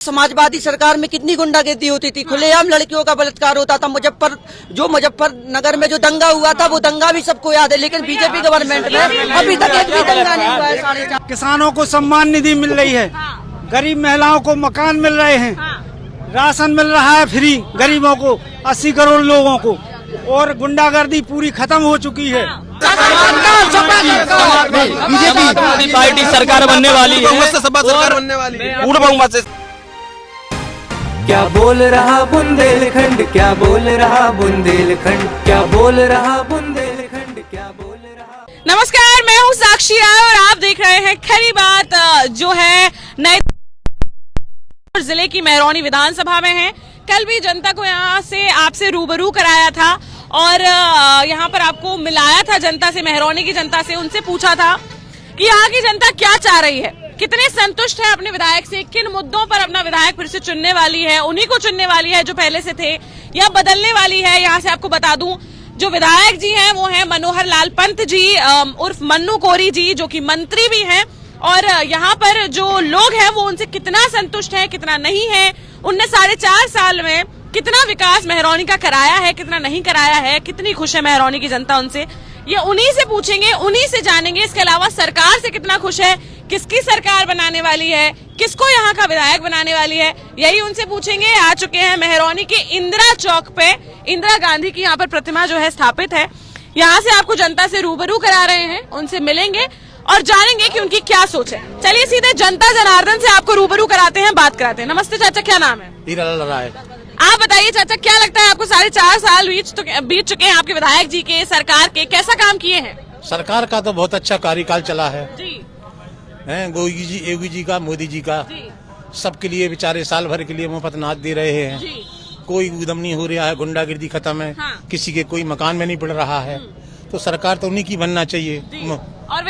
समाजवादी सरकार में कितनी गुंडागर्दी होती थी, खुलेआम लड़कियों का बलात्कार होता था। मुजफ्फरनगर में जो दंगा हुआ था वो दंगा भी सबको याद है, लेकिन बीजेपी गवर्नमेंट में अभी तक एक भी दंगा नहीं हुआ है। किसानों को सम्मान निधि मिल रही है, गरीब महिलाओं को मकान मिल रहे हैं, राशन मिल रहा है फ्री गरीबों को 80 करोड़ लोगों को, और गुंडागर्दी पूरी खत्म हो चुकी है। बीजेपी पार्टी सरकार बनने वाली है, सरकार बनने वाली है पूर्ण बहुमत से। क्या बोल रहा बुंदेलखंड, क्या बोल रहा बुंदेलखंड, क्या बोल रहा बुंदेलखंड, क्या बोल रहा। नमस्कार, मैं हूँ साक्षी राय और आप देख रहे हैं खरी बात, जो है नए जिले की महरौनी विधानसभा में है। कल भी जनता को यहाँ से आपसे रूबरू कराया था और यहाँ पर आपको मिलाया था जनता से, महरौनी की जनता से। उनसे पूछा था कि यहाँ की जनता क्या चाह रही है, कितने संतुष्ट है अपने विधायक से, किन मुद्दों पर अपना विधायक फिर से चुनने वाली है, उन्हीं को चुनने वाली है जो पहले से थे, या बदलने वाली है। यहाँ से आपको बता दूं, जो विधायक जी हैं वो हैं मनोहर लाल पंत जी उर्फ मन्नू कोरी जी, जो कि मंत्री भी हैं। और यहाँ पर जो लोग हैं वो उनसे कितना संतुष्ट है, कितना नहीं है, उनने 4.5 साल में कितना विकास महरौनी का कराया है, कितना नहीं कराया है, कितनी खुश है महरौनी की जनता उनसे, ये उन्हीं से पूछेंगे, उन्हीं से जानेंगे। इसके अलावा सरकार से कितना खुश है, किसकी सरकार बनाने वाली है, किसको यहाँ का विधायक बनाने वाली है, यही उनसे पूछेंगे। आ चुके हैं महरौनी के इंदिरा चौक पे, इंदिरा गांधी की यहाँ पर प्रतिमा जो है स्थापित है। यहाँ से आपको जनता से रूबरू करा रहे हैं, उनसे मिलेंगे और जानेंगे कि उनकी क्या सोच है। चलिए सीधे जनता जनार्दन से आपको रूबरू कराते हैं, बात कराते हैं। नमस्ते चाचा, क्या नाम है? हीरालाल राय। आप बताइए चाचा, क्या लगता है आपको 4.5 साल बीत चुके हैं आपके विधायक जी के, सरकार के, कैसा काम किए हैं? सरकार का तो बहुत अच्छा कार्यकाल चला है जी। योगी जी का, मोदी जी का, सबके लिए बेचारे साल भर के लिए मुफ्त अनाज दे रहे हैं जी। कोई उदम नहीं हो रहा है, गुंडागिर्दी खत्म है। हाँ। किसी के कोई मकान में नहीं पड़ रहा है, तो सरकार तो उन्हीं की बनना चाहिए। और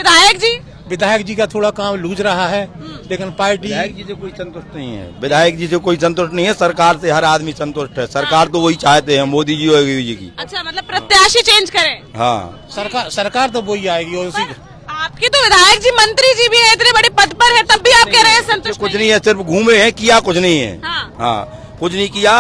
विधायक जी का थोड़ा काम लूज रहा है, लेकिन पार्टी विधायक जी से कोई संतुष्ट नहीं है, विधायक जी से कोई संतुष्ट नहीं है। सरकार से हर आदमी संतुष्ट है, सरकार तो वही चाहते हैं, मोदी जी और योगी जी की। अच्छा, मतलब प्रत्याशी चेंज करें? हाँ, सरकार तो वही आएगी। और उसी आपके तो विधायक जी मंत्री जी भी है, इतने बड़े पद पर है, तब भी आप कह रहे हैं संतुष्ट कुछ नहीं है, सिर्फ घूमे हैं, किया कुछ नहीं है। हाँ, कुछ नहीं किया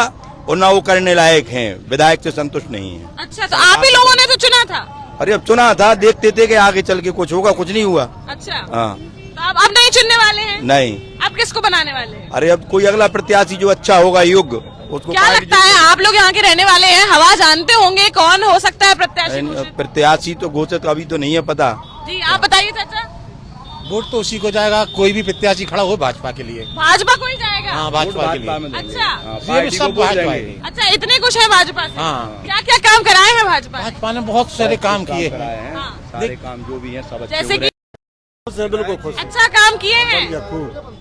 और ना वो करने लायक है, विधायक से संतुष्ट नहीं है। अच्छा, तो आप ही लोगों ने तो चुना था? अरे अब चुना था, देखते थे कि आगे चल के कुछ होगा, कुछ नहीं हुआ। अच्छा, हाँ, तो आप अब नहीं चुनने वाले हैं? नहीं। आप किसको बनाने वाले हैं? अरे अब कोई अगला प्रत्याशी जो अच्छा होगा योग्य, उसको। क्या लगता है, आप लोग यहाँ के रहने वाले हैं, हवा जानते होंगे, कौन हो सकता है प्रत्याशी? प्रत्याशी तो घोषित अभी तो नहीं है पता जी, आप बताइए चाचा। वोट तो उसी को जाएगा, कोई भी प्रत्याशी खड़ा हो भाजपा के लिए। भाजपा को ही जाएगा? हाँ, भाजपा के लिए। अच्छा, ये भी सब भाजपा ही। अच्छा, इतने कुछ है भाजपा से? हाँ। क्या क्या काम कराए हैं भाजपा ने बहुत सारे काम किए हैं। सारे काम जो भी है सब अच्छे जैसे हो रहे कि बिल्कुल खुश। अच्छा काम किए हैं,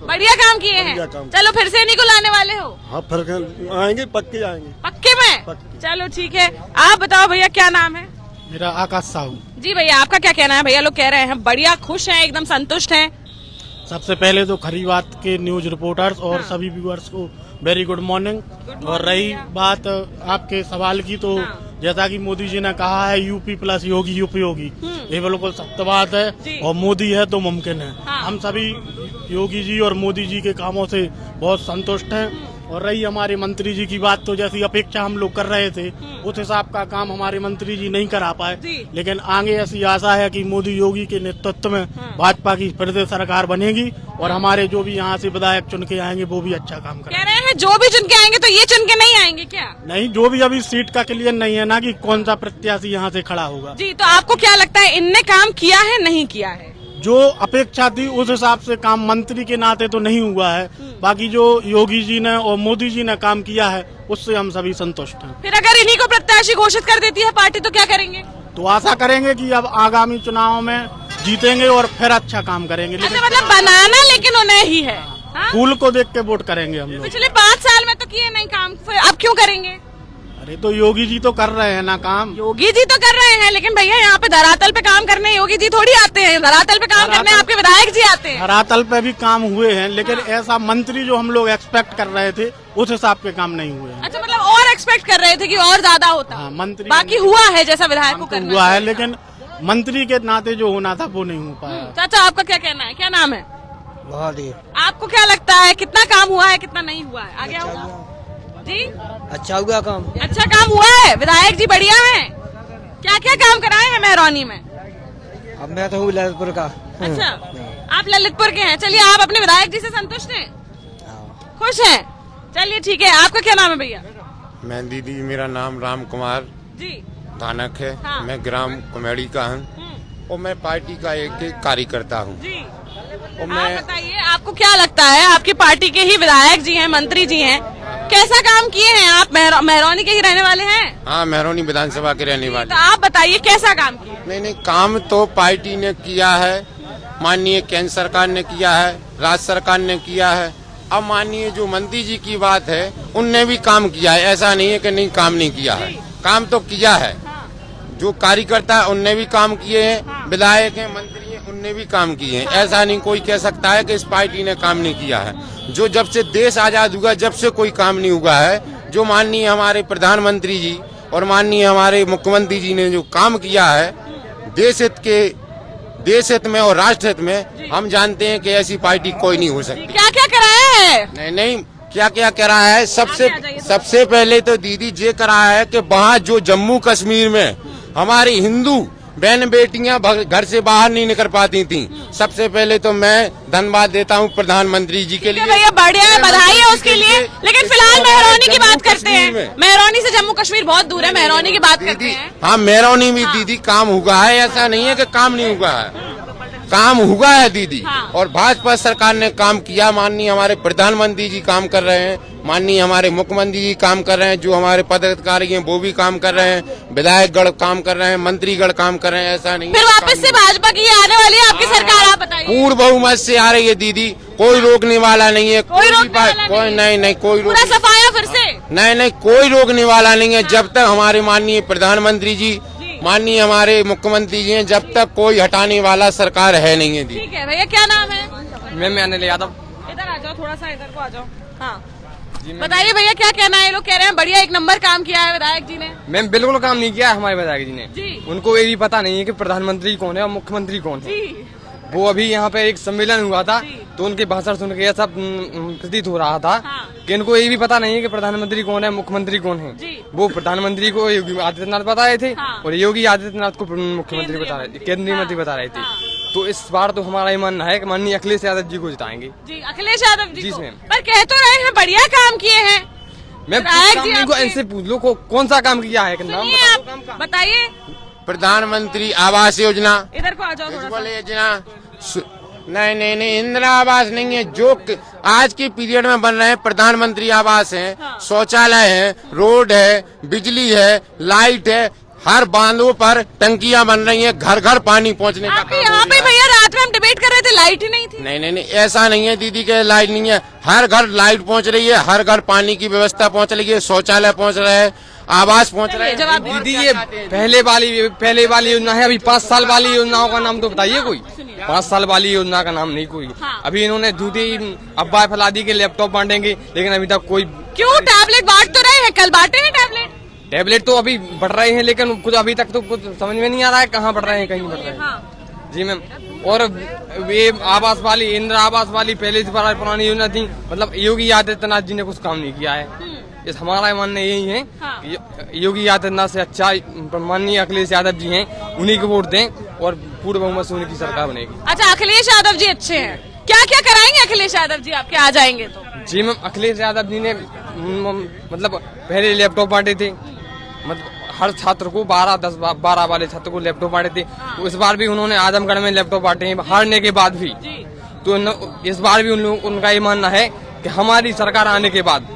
बढ़िया काम किए हैं। चलो फिर से इन्हीं को लाने वाले हो? हाँ, फिर आएंगे, पक्के आएंगे। पक्के में? चलो ठीक है। आप बताओ भैया, क्या नाम है? मेरा आकाश साहू। जी भैया, आपका क्या कहना है? भैया लोग कह रहे हैं बढ़िया, खुश हैं, एकदम संतुष्ट हैं। सबसे पहले तो खरी बात के न्यूज रिपोर्टर्स और सभी व्यूअर्स को वेरी गुड मॉर्निंग। और रही बात आपके सवाल की, तो जैसा कि मोदी जी ने कहा है, यूपी प्लस योगी यूपी होगी, ये बिल्कुल सत्य बात है। और मोदी है तो मुमकिन है। हम सभी योगी जी और मोदी जी के कामों से बहुत संतुष्ट हैं। और रही हमारे मंत्री जी की बात, तो जैसी अपेक्षा हम लोग कर रहे थे, उस हिसाब का काम हमारे मंत्री जी नहीं करा पाए, लेकिन आगे ऐसी आशा है कि मोदी योगी के नेतृत्व में भाजपा की फिर से सरकार बनेगी और हमारे जो भी यहाँ से विधायक चुन के आएंगे वो भी अच्छा काम करेंगे। कह रहे हैं जो भी चुन के आएंगे, तो ये चुन के नहीं आएंगे क्या? नहीं, जो भी अभी सीट का क्लियर नहीं है ना कि कौन सा प्रत्याशी यहाँ से खड़ा होगा। जी, तो आपको क्या लगता है, इनने काम किया है, नहीं किया है? जो अपेक्षा थी उस हिसाब से काम मंत्री के नाते तो नहीं हुआ है, बाकी जो योगी जी ने और मोदी जी ने काम किया है उससे हम सभी संतुष्ट हैं। फिर अगर इन्हीं को प्रत्याशी घोषित कर देती है पार्टी, तो क्या करेंगे? तो आशा करेंगे कि अब आगामी चुनाव में जीतेंगे और फिर अच्छा काम करेंगे। अच्छा, मतलब बनाना लेकिन उन्हें ही है। फूल को देख के वोट करेंगे हम लोग। पिछले 5 साल में तो किए नहीं काम, फिर अब क्यों करेंगे? अरे तो योगी जी तो कर रहे हैं ना काम। योगी जी तो कर रहे हैं, लेकिन भैया यहाँ पे धरातल पे काम करने योगी जी थोड़ी आते हैं, धरातल पे काम करने आपके विधायक जी आते हैं। धरातल पे भी काम हुए हैं, लेकिन ऐसा मंत्री जो हम लोग एक्सपेक्ट कर रहे थे उस हिसाब के काम नहीं हुए हैं। अच्छा, मतलब और एक्सपेक्ट कर रहे थे कि और ज्यादा होता। हाँ, मंत्री बाकी हुआ है जैसा विधायक को करना हुआ है, लेकिन मंत्री के नाते जो होना था वो नहीं हो पाया। चाचा, आपका क्या कहना है, क्या नाम है? बहुत ही आपको क्या लगता है कितना काम हुआ है कितना नहीं हुआ है? आगे आओ जी। अच्छा हुआ काम। अच्छा काम हुआ है, विधायक जी बढ़िया हैं। क्या क्या काम कराए हैं मेहरौनी में? अब मैं तो हूँ ललितपुर का। अच्छा, आप ललितपुर के हैं। चलिए, आप अपने विधायक जी से संतुष्ट हैं, खुश हैं? चलिए ठीक है। आपका क्या नाम है भैया? मैं दीदी, मेरा नाम राम कुमार जी धानक है। हाँ। मैं ग्राम कमेड़ी का हूँ और मैं पार्टी का एक कार्यकर्ता हूँ। जी। और आप मैं बताइए, आपको क्या लगता है, आपकी पार्टी के ही विधायक जी हैं, मंत्री जी हैं, कैसा काम किए हैं? आप मेहरौनी के ही रहने वाले हैं? हाँ, मेहरौनी विधानसभा के रहने वाले। तो आप बताइए कैसा काम किए? नहीं, काम तो पार्टी ने किया है, माननीय केंद्र सरकार ने किया है, राज्य सरकार ने किया है। अब माननीय जो मंत्री जी की बात है, उनने भी काम किया है। ऐसा नहीं है कि नहीं काम नहीं किया है, काम तो किया है। जो कार्यकर्ता है उनने भी काम किए हैं, विधायक हैं, मंत्री हैं, उनने भी काम किए हैं। ऐसा नहीं कोई कह सकता है कि इस पार्टी ने काम नहीं किया है। जो जब से देश आजाद हुआ, जब से कोई काम नहीं हुआ है। जो माननीय हमारे प्रधानमंत्री जी और माननीय हमारे मुख्यमंत्री जी ने जो काम किया है देश हित में और राष्ट्र हित में, हम जानते हैं कि ऐसी पार्टी कोई नहीं हो सकती। क्या क्या कराया है? नहीं, क्या क्या करा है? सबसे पहले तो दीदी ये करा है कि वहाँ जो जम्मू कश्मीर में हमारी हिंदू बहन बेटियां घर से बाहर नहीं निकल पाती थी। सबसे पहले तो मैं धन्यवाद देता हूँ प्रधानमंत्री जी के लिए। भैया बढ़िया, बधाई है उसके लिए। लेकिन फिलहाल मेहरौनी की बात करते हैं। मेहरौनी से जम्मू कश्मीर बहुत दूर है, मेहरौनी की बात करते हैं। हाँ, मेहरौनी में दीदी काम हुआ है, ऐसा नहीं है कि काम नहीं हुआ है, काम हुआ है दीदी। और भाजपा सरकार ने काम किया। माननीय हमारे प्रधानमंत्री जी काम कर रहे हैं, माननीय हमारे मुख्यमंत्री जी काम कर रहे हैं, जो हमारे पदाधिकारी हैं वो भी काम कर रहे हैं, विधायकगण काम कर रहे हैं, मंत्रीगण काम कर रहे हैं। ऐसा नहीं फिर वापस से भाजपा की आने वाली है आपकी सरकार, आप बताइए। पूर्ण बहुमत से आ रही है दीदी, कोई रोकने वाला नहीं है। कोई नहीं, कोई पूरा सफाया फिर से नहीं, कोई रोकने वाला नहीं है। जब तक हमारे माननीय प्रधानमंत्री जी, माननीय हमारे मुख्यमंत्री जी हैं, जब तक कोई हटाने वाला सरकार है नहीं है दीदी। ठीक है भैया, क्या नाम है? मैं अनिल यादव। इधर आ जाओ, थोड़ा सा इधर को आ जाओ। हाँ बताइए भैया, क्या कहना है? लोग कह रहे हैं बढ़िया, एक नंबर काम किया है विधायक जी ने। मैम बिल्कुल काम नहीं किया है हमारे विधायक जी ने। जी। उनको ये भी पता नहीं है कि प्रधानमंत्री कौन है और मुख्यमंत्री कौन है। वो अभी यहाँ पे एक सम्मेलन हुआ था तो उनके भाषण सुन के ऐसा प्रतीत हो रहा था कि इनको ये भी पता नहीं है कि प्रधानमंत्री कौन है, मुख्यमंत्री कौन है। वो प्रधानमंत्री को योगी आदित्यनाथ बता रहे थे और योगी आदित्यनाथ को मुख्यमंत्री बता रहे थे, केंद्रीय मंत्री बता रहे थे। तो इस बार तो हमारा ये मानना है कि माननीय अखिलेश यादव जी को जिताएंगे। जी, अखिलेश यादव जी जी को। मैम। पर कह तो रहे हैं बढ़िया काम किए हैं। मैं इनसे पूछ लो कौन सा काम किया है, नाम बताइए। प्रधानमंत्री आवास योजना, इधर को आ जाओ थोड़ा सा। योजना नहीं, इंदिरा आवास नहीं है। जो आज के पीरियड में बन रहे हैं प्रधानमंत्री आवास हैं, शौचालय है, रोड है, बिजली है, लाइट है, हर बांधों पर टंकियां बन रही हैं, घर घर पानी पहुंचने का काम यहाँ पे भैया रात में हम डिबेट कर रहे थे, लाइट ही नहीं थी। नहीं, ऐसा नहीं है दीदी के लाइट नहीं है। हर घर लाइट पहुंच रही है, हर घर पानी की व्यवस्था पहुंच रही है, शौचालय पहुंच रहा है, आवास पहुंच रहे हैं। दीदी ये पहले वाली योजना है। अभी 5 साल वाली योजनाओं का नाम तो बताइए कोई। 5 साल वाली योजना का नाम नहीं कोई। अभी इन्होंने झूठी अफवाह फैला दी कि लैपटॉप बांटेंगे, लेकिन अभी तक कोई। क्यों टैबलेट बांट तो रहे हैं, कल बांटे हैं टैबलेट तो अभी बढ़ रहे हैं, लेकिन कुछ अभी तक तो कुछ समझ में नहीं आ रहा है कहाँ बढ़ रहे हैं, कहीं बढ़ रहे हैं। जी मैम। और ये आवास वाली, इंदिरा आवास वाली पहले से पुरानी योजना थी, मतलब योगी आदित्यनाथ जी ने कुछ काम नहीं किया है। इस हमारा मानना यही है कि योगी आदित्यनाथ से अच्छा माननीय अखिलेश यादव जी हैं, उन्हीं को वोट दें और पूर्ण बहुमत से उनकी सरकार बनेगी। अच्छा, अखिलेश यादव जी अच्छे हैं, क्या क्या कराएंगे अखिलेश यादव जी आपके आ जाएंगे तो? जी मैम, अखिलेश यादव जी ने मतलब पहले लैपटॉप बांटे थे, मतलब हर छात्र को 12 वाले छात्र को लैपटॉप बांटे थे। तो इस बार भी उन्होंने आजमगढ़ में लैपटॉप बांटे हैं, हारने के बाद भी। तो इस बार भी उनका ये मानना है कि हमारी सरकार आने के बाद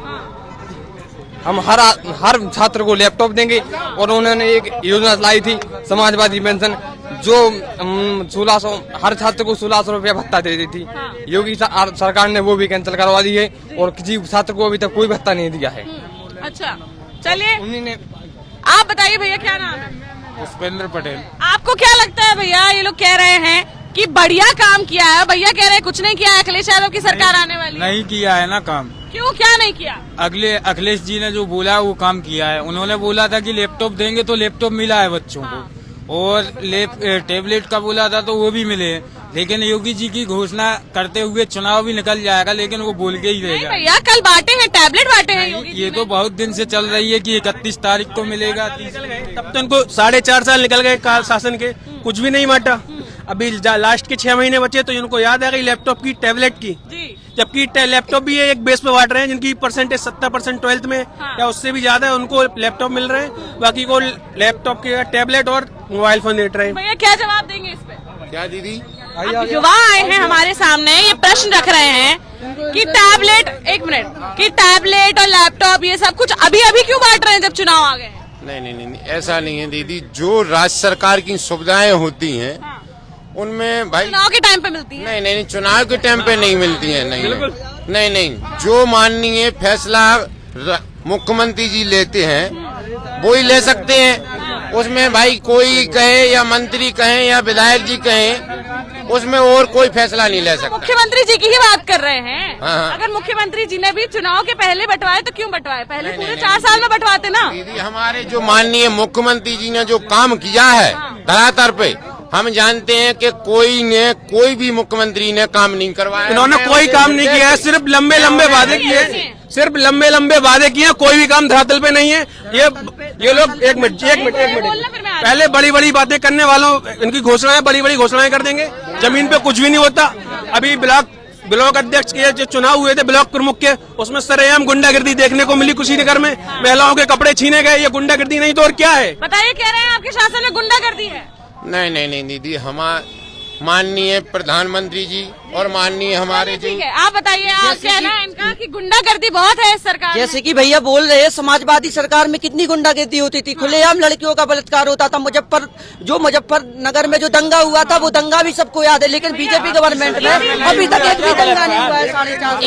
हम हर छात्र को लैपटॉप देंगे। और उन्होंने एक योजना लाई थी समाजवादी पेंशन, जो 1600 हर छात्र को 1600 रुपया भत्ता दे देती थी। योगी सरकार ने वो भी कैंसिल करवा दी है और किसी छात्र को अभी तक कोई भत्ता नहीं दिया है। अच्छा, चलिए उन्होंने। आप बताइए भैया, क्या नाम है? पुष्पेंद्र पटेल। आपको क्या लगता है भैया, ये लोग कह रहे हैं कि बढ़िया काम किया है, भैया कह रहे हैं कुछ नहीं किया है, अखिलेश यादव की सरकार आने वाली? नहीं किया है ना काम। क्यों, क्या नहीं किया? अखिलेश जी ने जो बोला है वो काम किया है। उन्होंने बोला था कि लैपटॉप देंगे तो लैपटॉप मिला है बच्चों को, और टैबलेट का बोला था तो वो भी मिले, लेकिन योगी जी की घोषणा करते हुए चुनाव भी निकल जाएगा, लेकिन वो बोल के ही नहीं रहेगा। भैया, कल बांटे हैं, टैबलेट बांटे हैं योगी जी ये ने। तो बहुत दिन से चल रही है कि 31 तारीख को मिलेगा। तब तो इनको 4.5 साल निकल गए काल शासन के, कुछ भी नहीं बांटा। अभी लास्ट के 6 महीने बचे तो इनको याद आ गई लैपटॉप की, टैबलेट की। जी। जबकि लैपटॉप भी एक बेस पे बांट रहे हैं, जिनकी परसेंटेज 70% 12th में या उससे भी ज्यादा है, उनको लैपटॉप मिल रहे हैं, बाकी को लैपटॉप के टैबलेट और मोबाइल फोन दे रहे हैं। भैया क्या जवाब देंगे इस पे? क्या दीदी? अब युवा आए हैं हमारे सामने, ये प्रश्न रख रहे हैं कि टैबलेट, एक मिनट, कि टैबलेट और लैपटॉप ये सब कुछ अभी अभी क्यों बांट रहे हैं जब चुनाव आ गए हैं? नहीं, ऐसा नहीं है दीदी। जो राज्य सरकार की सुविधाएं होती हैं उनमें भाई चुनाव के टाइम पे मिलती है। नहीं, चुनाव के टाइम पे नहीं मिलती है। नहीं, जो माननीय फैसला मुख्यमंत्री जी लेते हैं वो ही ले सकते हैं। उसमें भाई कोई कहे या मंत्री कहे या विधायक जी कहें, उसमें और कोई फैसला नहीं ले सकता। मुख्यमंत्री जी की ही बात कर रहे हैं। हाँ। अगर मुख्यमंत्री जी ने भी चुनाव के पहले बंटवाए तो क्यों बंटवाए? पहले पूरे 4 साल में बंटवाते ना। दीदी, हमारे जो माननीय मुख्यमंत्री जी ने जो काम किया है धरातल पे, हम जानते हैं कि कोई भी मुख्यमंत्री ने काम नहीं करवाया। इन्होंने कोई काम नहीं किया है, सिर्फ लंबे लंबे वादे किए, सिर्फ लंबे लंबे वादे किए, कोई भी काम धरातल पे नहीं है। ये लोग एक मिनट पहले बड़ी बड़ी बातें करने वालों, इनकी घोषणाएं बड़ी बड़ी घोषणाएं कर देंगे, जमीन पे कुछ भी नहीं होता। अभी ब्लॉक अध्यक्ष के जो चुनाव हुए थे ब्लॉक प्रमुख के, उसमें सरेआम गुंडागिर्दी देखने को मिली कुशीनगर में, महिलाओं के कपड़े छीने गए। ये गुंडागिर्दी नहीं तो और क्या है? बताइए, कह रहे हैं आपके शासन में गुंडागर्दी है? नहीं दीदी, माननीय प्रधानमंत्री जी और माननीय हमारे ठीक है, आप बताइए, आप कहना है इनका कि गुंडागर्दी बहुत है इस सरकार में। जैसे कि भैया बोल रहे हैं, समाजवादी सरकार में कितनी गुंडागर्दी होती थी, खुलेआम लड़कियों का बलात्कार होता था। मुजफ्फरनगर में जो दंगा हुआ था वो दंगा भी सबको याद है, लेकिन बीजेपी गवर्नमेंट में अभी तक एक भी दंगा नहीं हुआ है 4.5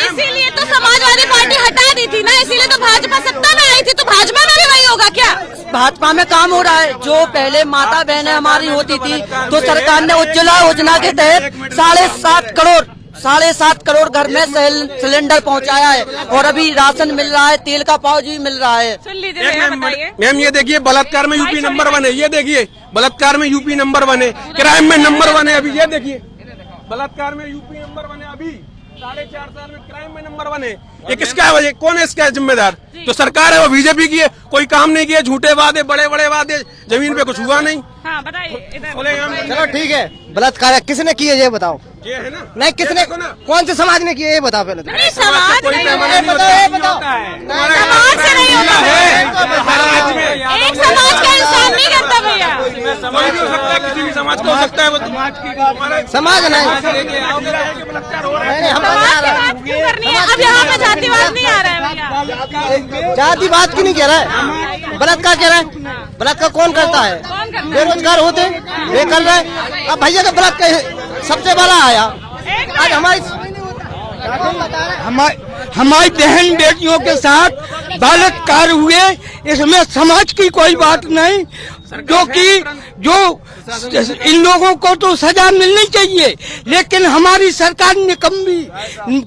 इसीलिए तो समाजवादी पार्टी हटा दी थी ना, इसीलिए तो भाजपा सत्ता में आई थी। तो भाजपा में भी वही होगा क्या? भाजपा में काम हो रहा है। जो पहले माता बहनें हमारी होती थी तो सरकार ने उज्ज्वला योजना के तहत 7.5 करोड़ घर में सिलेंडर पहुंचाया है, और अभी राशन मिल रहा है, तेल का पाव भी मिल रहा है। सुन लीजिए भैया, बताइए। मैम ये देखिए, बलात्कार में यूपी नंबर 1 है। ये देखिए, बलात्कार में यूपी नंबर 1 है, क्राइम में नंबर 1 है। अभी ये देखिए, बलात्कार में यूपी नंबर 1 है। अभी 4.5 साल में क्राइम में नंबर 1 है। ये किसका है? कौन है इसका जिम्मेदार? जो सरकार है वो बीजेपी की है। कोई काम नहीं किया, झूठे वादे, बड़े बड़े वादे, जमीन पे कुछ हुआ नहीं। हाँ, बताइए। चलो ठीक है, बलात्कार किसने किए ये बताओ। ये है ना, नहीं, किसने, कौन से समाज ने किए ये बताओ पहले। नहीं, समाज कोई नहीं पैमाना है। नहीं होता है। समाज से नहीं होता है, एक समाज का इंसान नहीं करता भैया। कोई भी हो सकता है, किसी भी समाज को हो सकता है। वो समाज की समाज नहीं, समाज की बात क्यों करनी है? अब यहाँ पे जातिवाद नहीं आ रहा है भैया। जाति बात की नहीं कह रहा है, बलात्कार कह रहा है। बलात्कार कौन करता है? बेरोजगार होते ये कर रहे हैं। अब भैया का बलात्कार सबसे बड़ा आया। आज हमारी बहन बेटियों के साथ बलात्कार हुए, इसमें समाज की कोई बात नहीं, जो इन लोगों को तो सजा मिलनी चाहिए, लेकिन हमारी सरकार निकम्मी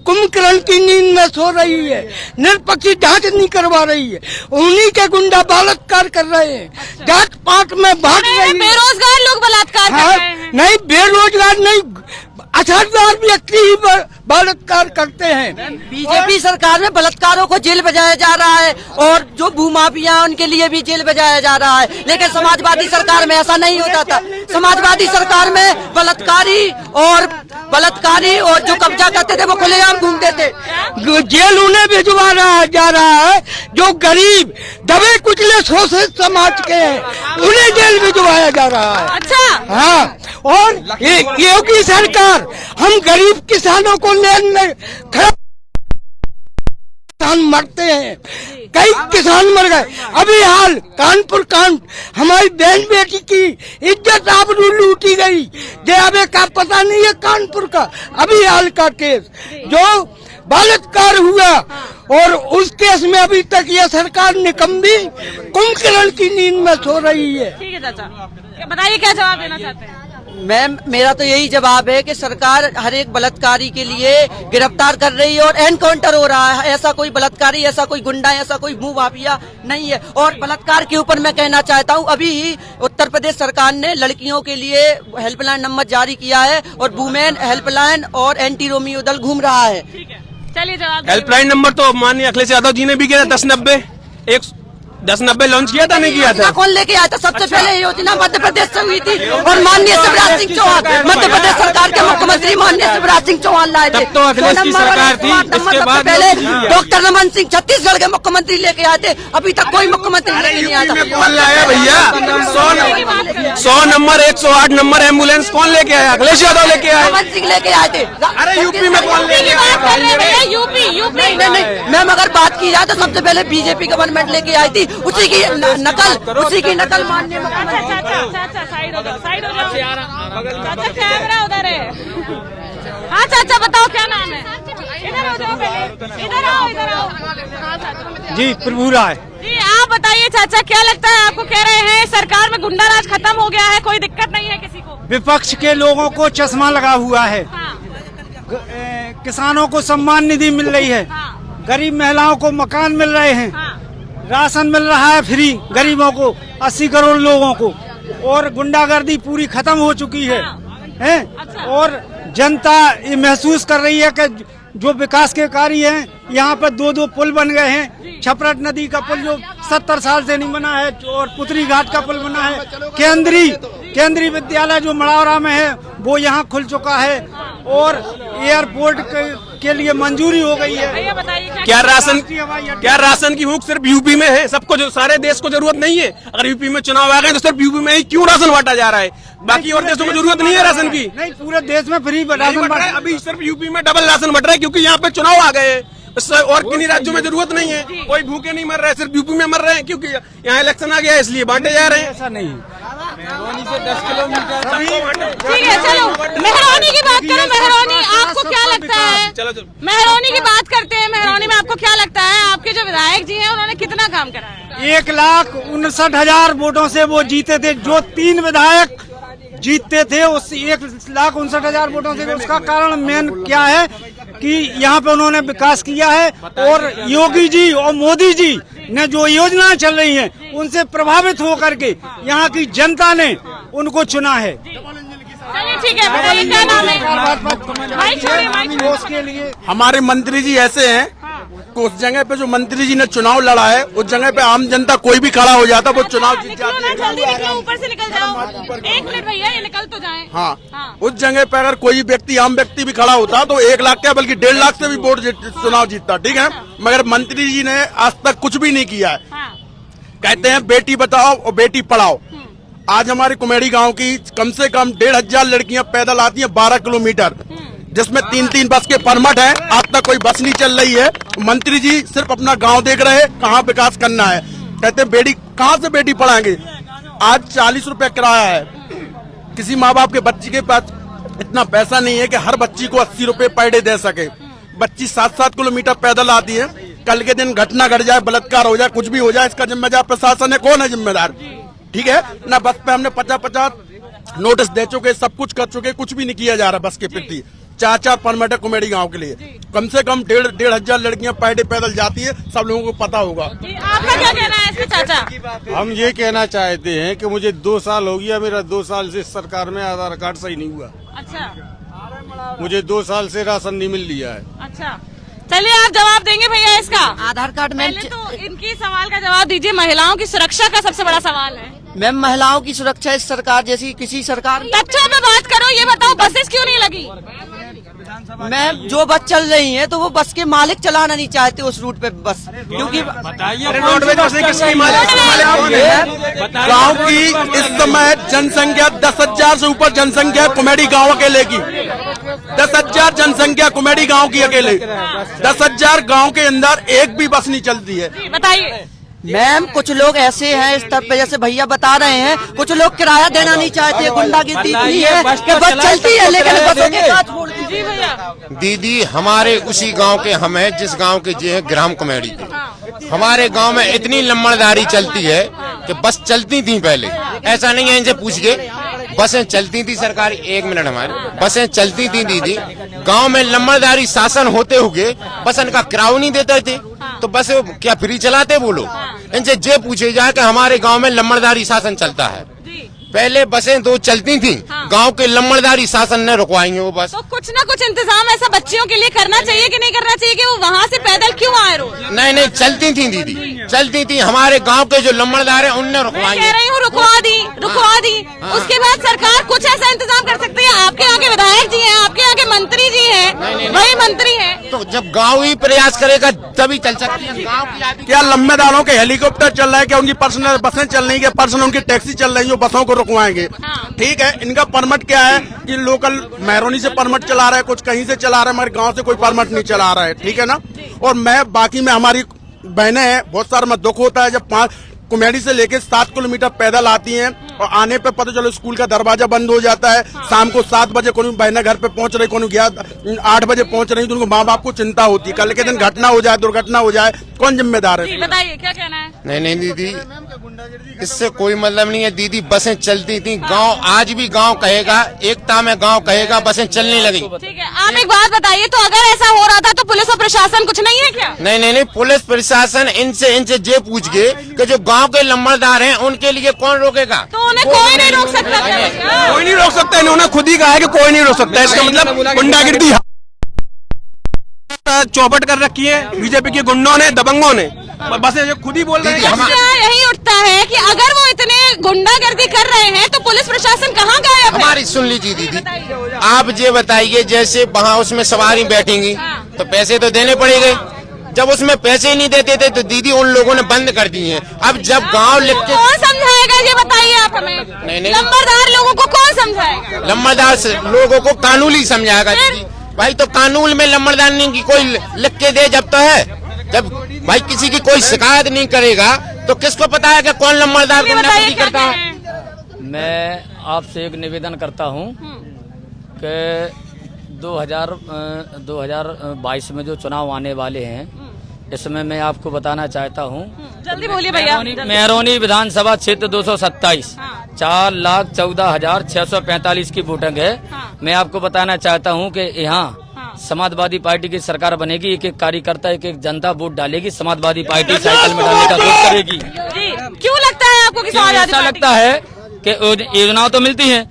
कुंभकर्ण की नींद में सो रही है, निरपक्ष जांच नहीं करवा रही है, उन्हीं के गुंडा बलात्कार कर रहे हैं, जात पात में बांट रही है। बेरोजगार लोग बलात्कार कर रहे हैं। नहीं, बेरोजगार नहीं, असरदार व्यक्ति ही बलात्कार करते हैं। बीजेपी सरकार में बलात्कारों को जेल भेजाया जा रहा है, और जो भूमाफिया उनके लिए भी जेल भेजाया जा रहा है, लेकिन समाजवादी सरकार में ऐसा नहीं होता था। समाजवादी सरकार में बलात्कारी और जो कब्जा करते थे वो खुलेआम घूमते थे। जेल उन्हें भिजवा जा रहा है जो गरीब दबे कुचले शोषित समाज के हैं, उन्हें जेल भिजवाया जा रहा है। अच्छा, हाँ, और योगी सरकार हम गरीब किसानों को लेने किसान मरते हैं, कई किसान मर गए। अभी हाल कानपुर कांड, हमारी बहन बेटी की इज्जत आबरू लूटी गई, जयाबे का पता नहीं है कानपुर का अभी हाल का केस जो बलात्कार हुआ, और उस केस में अभी तक यह सरकार निकम्मी कुंभकर्ण की नींद में सो रही है। ठीक है चाचा, बताइए क्या जवाब देना चाहते हैं? मैम मेरा तो यही जवाब है कि सरकार हर एक बलात्कारी के लिए गिरफ्तार कर रही है और एनकाउंटर हो रहा है। ऐसा कोई बलात्कारी, ऐसा कोई गुंडा, ऐसा कोई मुंह माफिया नहीं है। और बलात्कार के ऊपर मैं कहना चाहता हूँ, अभी ही उत्तर प्रदेश सरकार ने लड़कियों के लिए हेल्पलाइन नंबर जारी किया है और वुमेन हेल्पलाइन और एंटी रोमियो दल घूम रहा है। चलिए जवाब हेल्पलाइन नंबर तो माननीय अखिलेश यादव जी ने भी किया 1090 लॉन्च किया था, नहीं किया था? कौन लेके आया था? सबसे पहले ये योजना मध्य प्रदेश से हुई थी और माननीय शिवराज सिंह चौहान, मध्य प्रदेश सरकार के मुख्यमंत्री माननीय शिवराज सिंह चौहान लाए थे। तब तो अखिलेश की सरकार थी, इसके बाद पहले डॉक्टर रमन सिंह छत्तीसगढ़ के मुख्यमंत्री लेके आए थे। अभी तक कोई मुख्यमंत्री लेके नहीं आया था। कौन लाया भैया? 100 नंबर 108 नंबर एम्बुलेंस कौन लेके आया? अखिलेश यादव लेके आए। रमन सिंह लेके आए थे। अरे यूपी में कौन लेके आया? यूपी नहीं, मैम अगर बात की जाए तो सबसे पहले बीजेपी गवर्नमेंट लेके आई थी, उसी की नकल माननीय चाचा साइड हो जाओ, साइड हो जाओ। चाचा कैमरा उधर है। हाँ चाचा बताओ क्या नाम है? इधर हो जाओ पहले, इधर आओ, इधर आओ। हाँ चाचा जी प्रभु राय जी, आप बताइए चाचा, क्या लगता है आपको? कह रहे हैं सरकार में गुंडा राज खत्म हो गया है, कोई दिक्कत नहीं है किसी को। विपक्ष के लोगों को चश्मा लगा हुआ है। हाँ, किसानों को सम्मान निधि मिल रही है, हाँ, गरीब महिलाओं को मकान मिल रहे हैं, हाँ, राशन मिल रहा है फ्री गरीबों को, 80 करोड़ लोगों को, और गुंडागर्दी पूरी खत्म हो चुकी है, हैं? अच्छा। और जनता ये महसूस कर रही है कि जो विकास के कार्य हैं, यहाँ पर 2 पुल बन गए हैं। छपरट नदी का पुल जो 70 साल से नहीं बना है, और पुतरी घाट का पुल बना है। केंद्रीय विद्यालय जो मड़ौरा में है वो यहाँ खुल चुका है, और एयरपोर्ट के लिए मंजूरी हो गई है। भैया बताइए क्या राशन की भूख सिर्फ यूपी में है? सबको जो सारे देश को जरूरत नहीं है? अगर यूपी में चुनाव आ गए तो सिर्फ यूपी में ही क्यों राशन बांटा जा रहा है? बाकी और देशों में जरूरत नहीं है राशन की? नहीं, पूरे देश में फ्री राशन बट रहा है। अभी सिर्फ यूपी में डबल राशन बट रहा है क्योंकि यहाँ पे चुनाव आ गए। इससे और किन्हीं राज्यों में जरूरत नहीं है। कोई भूखे नहीं मर रहे, सिर्फ यूपी में मर रहे हैं क्योंकि यहाँ इलेक्शन आ गया है, इसलिए बांटे जा रहे हैं। ऐसा नहीं है। से 10 किलोमीटर। ठीक है, चलो मेहरौनी की बात करें। मेहरौनी आपको क्या लगता है? चलो मेहरौनी की बात करते हैं। मेहरौनी में आपको क्या लगता है, आपके जो विधायक जी हैं उन्होंने कितना काम करा है? 1,59,000 वोटों से वो जीते थे। जो 3 विधायक जीतते थे उस 1,59,000 वोटों से। उसका कारण मेन क्या है कि यहाँ पे उन्होंने विकास किया है, और योगी जी और मोदी जी ने जो योजना चल रही हैं उनसे प्रभावित होकर के यहाँ की जनता ने उनको चुना है। चलिए ठीक है, बताइए क्या नाम है? माइक छोड़िए, माइक छोड़िए। उसके लिए हमारे मंत्री जी ऐसे हैं कि उस जगह पे जो मंत्री जी ने चुनाव लड़ा है, उस जगह पे आम जनता कोई भी खड़ा हो जाता, वो चुनाव जीत निकलो जाती ना, है। जल्दी निकलो, ऊपर से निकल जाओ। 1 मिनट भैया, ये निकल तो जाएं। हाँ, हाँ। उस जगह पे अगर कोई व्यक्ति, आम व्यक्ति भी खड़ा होता तो 1 लाख क्या बल्कि 1.5 लाख से भी वोट चुनाव जीतता। ठीक है, मगर मंत्री जी ने आज तक कुछ भी नहीं किया है। हाँ। कहते हैं बेटी बचाओ और बेटी पढ़ाओ। आज हमारे कुमेड़ी गांव की कम से कम 1,500 लड़कियां पैदल आती हैं 12 किलोमीटर, जिसमें 3-3 बस के परमिट है। आज तक कोई बस नहीं चल रही है। मंत्री जी सिर्फ अपना गांव देख रहे हैं, कहाँ विकास करना है। कहते हैं बेटी, कहाँ से बेटी पढ़ाएंगे? आज 40 रुपए किराया है। किसी माँ बाप के बच्ची के पास इतना पैसा नहीं है कि हर बच्ची को 80 रुपए पर डे दे सके। बच्ची 7-7 किलोमीटर पैदल आती है। कल के दिन घटना घट जाए, बलात्कार हो जाए, कुछ भी हो जाए, इसका जिम्मेदार प्रशासन है। कौन है जिम्मेदार? ठीक है ना, बस पे हमने 50-50 नोटिस दे चुके, सब कुछ कर चुके, कुछ भी नहीं किया जा रहा बस के प्रति। 4-4 परमिट है कुमेड़ी गांव के लिए। कम से कम 1,500 लड़कियां पर डे पैदल जाती है, सब लोगों को पता होगा। आपका क्या कहना है इसमें चाचा? हम ये कहना चाहते हैं कि मुझे 2 साल हो गया, मेरा 2 साल से सरकार में आधार कार्ड सही नहीं हुआ। अच्छा, मुझे 2 साल से राशन नहीं मिल लिया है। अच्छा, चलिए आप जवाब देंगे भैया इसका? आधार कार्ड में पहले तो इनकी सवाल का जवाब दीजिए। महिलाओं की सुरक्षा का सबसे बड़ा सवाल है। मैम महिलाओं की सुरक्षा इस सरकार जैसी किसी सरकार। बच्चों पे बात करो, ये बताओ बसेस क्यों नहीं लगी? मैम जो बस चल रही है तो वो बस के मालिक चलाना नहीं चाहते उस रूट पे बस, क्योंकि रोडवेज बसें किसकी मालिक है? गांव की इस समय जनसंख्या 10,000 से ऊपर जनसंख्या कुमेड़ी गांव अकेले की। 10,000 जनसंख्या कुमेड़ी गांव की अकेले। 10,000 गांव के अंदर एक भी बस नहीं चलती है। बताइए। मैम कुछ लोग ऐसे हैं स्तर पे, जैसे भैया बता रहे हैं, कुछ लोग किराया देना नहीं चाहते। गुंडागिर्दी इतनी है कि बस चलती है लेकिन बसों के साथ छोड़ दी। जी भैया। दीदी हमारे उसी गांव के हम हैं जिस गांव के जो है ग्राम कुमेड़ी के। हमारे गांव में इतनी लम्बड़दारी चलती है कि बस चलती थी पहले, ऐसा नहीं है इनसे पूछिए। बसें चलती थी सरकारी, 1 मिनट हमारे, बसें चलती थी दीदी, गांव में लंबरदारी शासन होते हुए बसन का किराया नहीं देते थे, तो बस क्या फ्री चलाते वो लोग? इनसे जे पूछे जाए कि हमारे गांव में लंबरदारी शासन चलता है। पहले बसें 2 चलती थी, गांव के लंबरदारी शासन ने रुकवाएंगे वो बस। तो कुछ ना कुछ इंतजाम ऐसा बच्चियों के लिए करना चाहिए कि नहीं करना चाहिए कि वो वहाँ से पैदल क्यों आए रोज? नहीं चलती थी दीदी, चलती थी, हमारे गांव के जो लंबरदार हैं उनने रुकवाएंगे। कह रही हूँ रुकवा दी, उसके बाद सरकार कुछ ऐसा इंतजाम कर सकती है। आपके यहाँ के विधायक जी हैं, आपके यहाँ के मंत्री जी हैं, वही मंत्री हैं। तो जब गांव ही प्रयास करेगा तभी चल सकती है। गांव की क्या लंबेदारों के हेलीकॉप्टर चल रहा है, क्या उनकी पर्सनल बसें चल रही है, पर्सनल उनकी टैक्सी चल रही है जो बसों को रुकवाएंगे? ठीक है, इनका परमिट क्या है कि लोकल मेहरौनी से परमिट चला रहा है, कुछ कहीं से चला रहा है, हमारे गांव से कोई परमिट नहीं चला रहा है, ठीक है ना। और मैं बाकी में हमारी बहनें हैं, बहुत सारा में दुख होता है जब 5 कुमेड़ी से लेके 7 किलोमीटर पैदल आती हैं और आने पे पता चलो स्कूल का दरवाजा बंद हो जाता है। शाम को 7 बजे कोई बहनें घर पे पहुंच रही, कोई 8 बजे पहुंच रही, तो उनको माँ बाप को चिंता होती है कल के दिन घटना हो जाए, दुर्घटना हो जाए, कौन जिम्मेदार है? बताइए क्या कहना है? नहीं दीदी, इससे कोई मतलब नहीं है दीदी। बसें चलती थी, गांव आज भी गांव कहेगा, एकता में गांव कहेगा, बसें चलने लगी। ठीक है, आप एक बात बताइए, तो अगर ऐसा हो रहा था तो पुलिस और प्रशासन कुछ नहीं है क्या? नहीं, पुलिस प्रशासन इनसे जे पूछ गए कि जो गांव के लंबरदार हैं उनके लिए कौन रोकेगा? तो उन्हें कोई नहीं रोक सकता। कोई नहीं रोक सकता, इन्होंने खुद ही कहा है कि कोई नहीं रोक सकता। इसका मतलब गुंडागिर्दी चौपट कर रखी है बीजेपी के गुंडों ने, दबंगों ने, बस ये खुद ही बोल रहे हैं। यही उठता है कि अगर वो इतने गुंडागर्दी कर रहे हैं तो पुलिस प्रशासन कहाँ गायब है? हमारी सुन लीजिए दीदी, आप ये बताइए, जैसे वहाँ उसमें सवारी बैठेंगी तो पैसे तो देने पड़ेंगे। जब उसमें पैसे नहीं देते थे तो दीदी उन लोगों ने बंद कर दिए हैं। अब जब गांव लिख के कौन समझाएगा ये बताइए आप हमें? नहीं लंबरदार लोगों को कौन समझाएगा? लंबरदार लोगों को कानूनी समझाएगा दीदी। भाई तो कानून में लंबरदार की कोई लिख के दे जब तो है, जब भाई किसी की कोई शिकायत नहीं करेगा तो किसको पता है कि कौन लंबरदार गुंडागर्दी करता है? मैं आपसे एक निवेदन करता हूं कि 2022 में जो चुनाव आने वाले हैं, इसमें मैं आपको बताना चाहता हूं, जल्दी बोलिए भैया। मेहरौनी विधानसभा क्षेत्र 227, 4,14,645 की वोटिंग है। मैं आपको बताना चाहता हूं कि यहाँ समाजवादी पार्टी की सरकार बनेगी। एक कार्यकर्ता, एक जनता वोट डालेगी, समाजवादी पार्टी साइकिल में डालने का वोट करेगी। क्यों लगता है आपको कि ऐसा लगता है कि योजनाएं तो मिलती हैं।